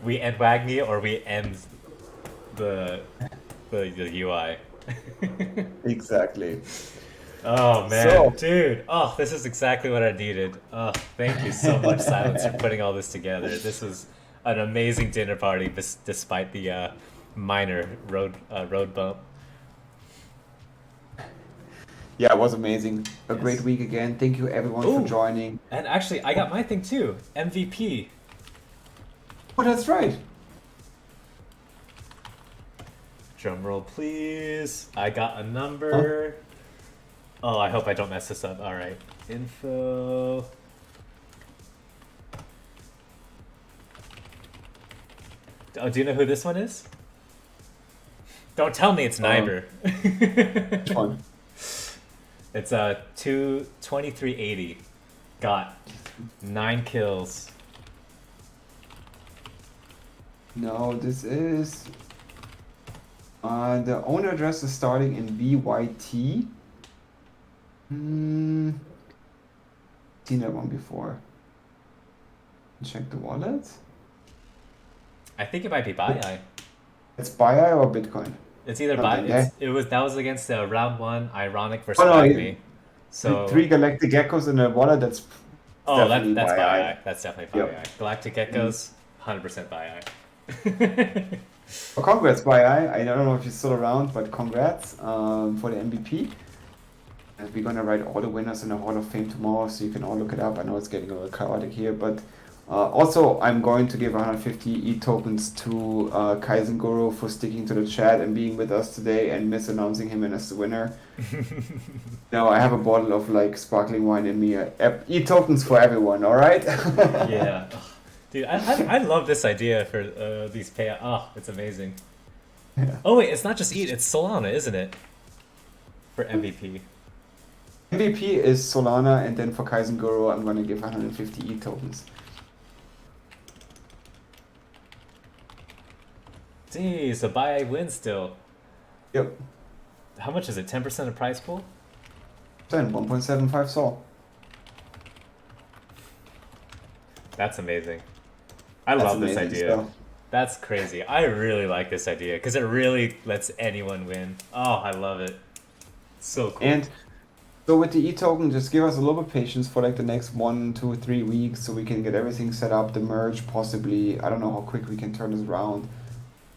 We end WAGME or we end the UI. exactly. Oh man, So- dude! Oh, this is exactly what I needed. Oh, thank you so much, Silence, for putting all this together. This was an amazing dinner party, despite the minor road bump. Yeah, it was amazing. A great week again. Thank you everyone Ooh. for joining. And actually, I got my thing too. MVP. Oh, that's right. Drum roll, please. I got a number. Oh, I hope I don't mess this up. All right. Info. Oh, do you know who this one is? Don't tell me it's Niber. Which one? It's 2380. Got 9 kills. No, this is... the owner address is starting in BYT. Seen that one before. Check the wallet. I think it might be Bai. It's Bai or Bitcoin? It's either Something, Bai. That was against round 1 Ironic versus Oh, no, WAGME. So 3 Galactic Geckos in a wallet, that's definitely that's Bai. Bai. That's definitely Bai. Yep. Galactic Echoes, 100% Bai. Well, congrats, Bai. I don't know if you're still around, but congrats for the MVP. And we're gonna write all the winners in the Hall of Fame tomorrow, so you can all look it up. I know it's getting a little chaotic here, but also I'm going to give 150 e-tokens to Kaisenguru for sticking to the chat and being with us today and misannouncing him as the winner. No, I have a bottle of sparkling wine in me. E-tokens for everyone, all right? Yeah. Dude, I love this idea for these payouts. Oh, it's amazing. Yeah. Oh wait, it's not just it's Solana, isn't it? For MVP. MVP is Solana, and then for Kaisenguru, I'm gonna give 150 e-tokens. Geez, so buy win still. Yep. How much is it? 10% of prize pool? Then 1.75 Sol. That's amazing. I That's love this amazing idea. stuff. That's crazy. I really like this idea because it really lets anyone win. Oh, I love it. So cool. And so with the e-token, just give us a little bit of patience for the next 1, 2, 3 weeks so we can get everything set up, the merge possibly. I don't know how quick we can turn this around.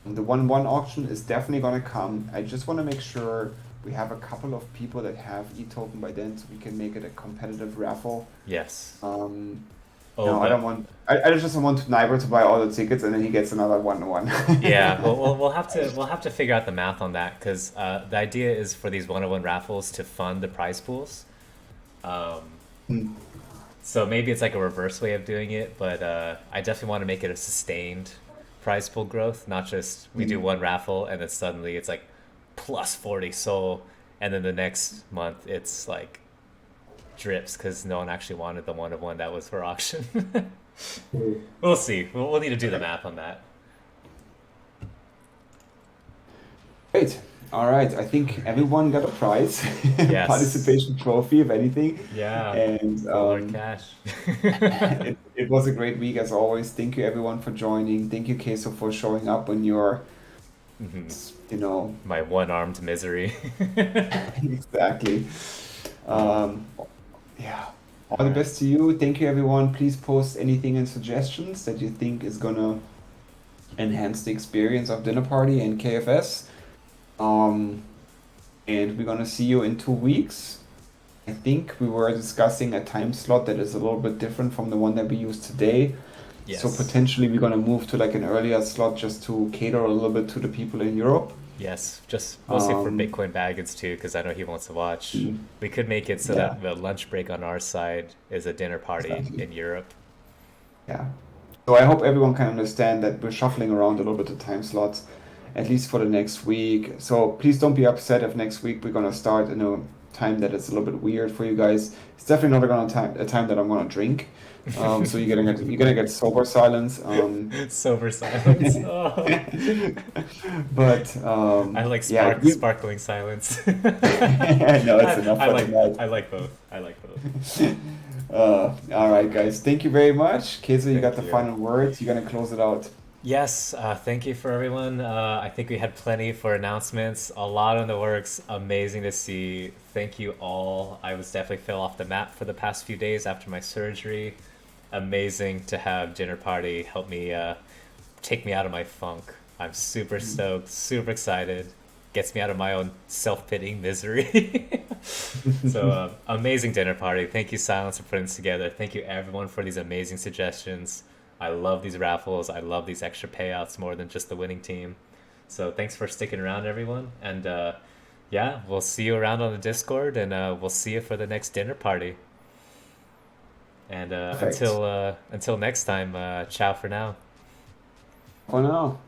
The 1-1 auction is definitely going to come. I just want to make sure we have a couple of people that have e-token by then so we can make it a competitive raffle. Yes. No, I don't want. I just don't want Niber to buy all the tickets and then he gets another 1-1. Yeah, we'll have to figure out the math on that because the idea is for these 101 raffles to fund the prize pools. So maybe it's like a reverse way of doing it, but I definitely want to make it a sustained prize pool growth, not just we do one raffle and then suddenly it's like plus 40 SOL, and then the next month it's like drips because no one actually wanted the 1-of-1 that was for auction. We'll see. We'll need to do the math on that. Great. All right. I think everyone got a prize, Yes. participation trophy, if anything. Yeah. And Full hard cash. it was a great week as always. Thank you everyone for joining. Thank you, Queso, for showing up when you're, you know, My one-armed misery. exactly. Yeah. All the best to you. Thank you, everyone. Please post anything and suggestions that you think is gonna enhance the experience of Dinner Party and KFS. And we're gonna see you in 2 weeks. I think we were discussing a time slot that is a little bit different from the one that we use today. Yes. So potentially we're gonna move to like an earlier slot just to cater a little bit to the people in Europe. Yes, just mostly for Bitcoin Baggins too, because I know he wants to watch. We could make it so that the lunch break on our side is a dinner party in Europe. Yeah. So I hope everyone can understand that we're shuffling around a little bit the time slots, at least for the next week. So please don't be upset if next week we're gonna start in a time that is a little bit weird for you guys. It's definitely not a time that I'm gonna drink. So you're gonna get sober silence. Sober silence. Oh. But I like yeah, sparkling silence. no, it's enough for tonight. I like both. I like both. All right, guys. Thank you very much. Kizo, you got the you. final words. You're gonna close it out. Yes, thank you for everyone. I think we had plenty for announcements, a lot in the works, amazing to see. Thank you all. I was definitely fell off the map for the past few days after my surgery. Amazing to have Dinner Party help me take me out of my funk. I'm super stoked, super excited. Gets me out of my own self-pitying misery. So amazing Dinner Party. Thank you, Silence, for putting this together. Thank you everyone for these amazing suggestions. I love these raffles. I love these extra payouts more than just the winning team. So thanks for sticking around, everyone. And yeah, we'll see you around on the Discord, and we'll see you for the next dinner party. And until next time, ciao for now. For now.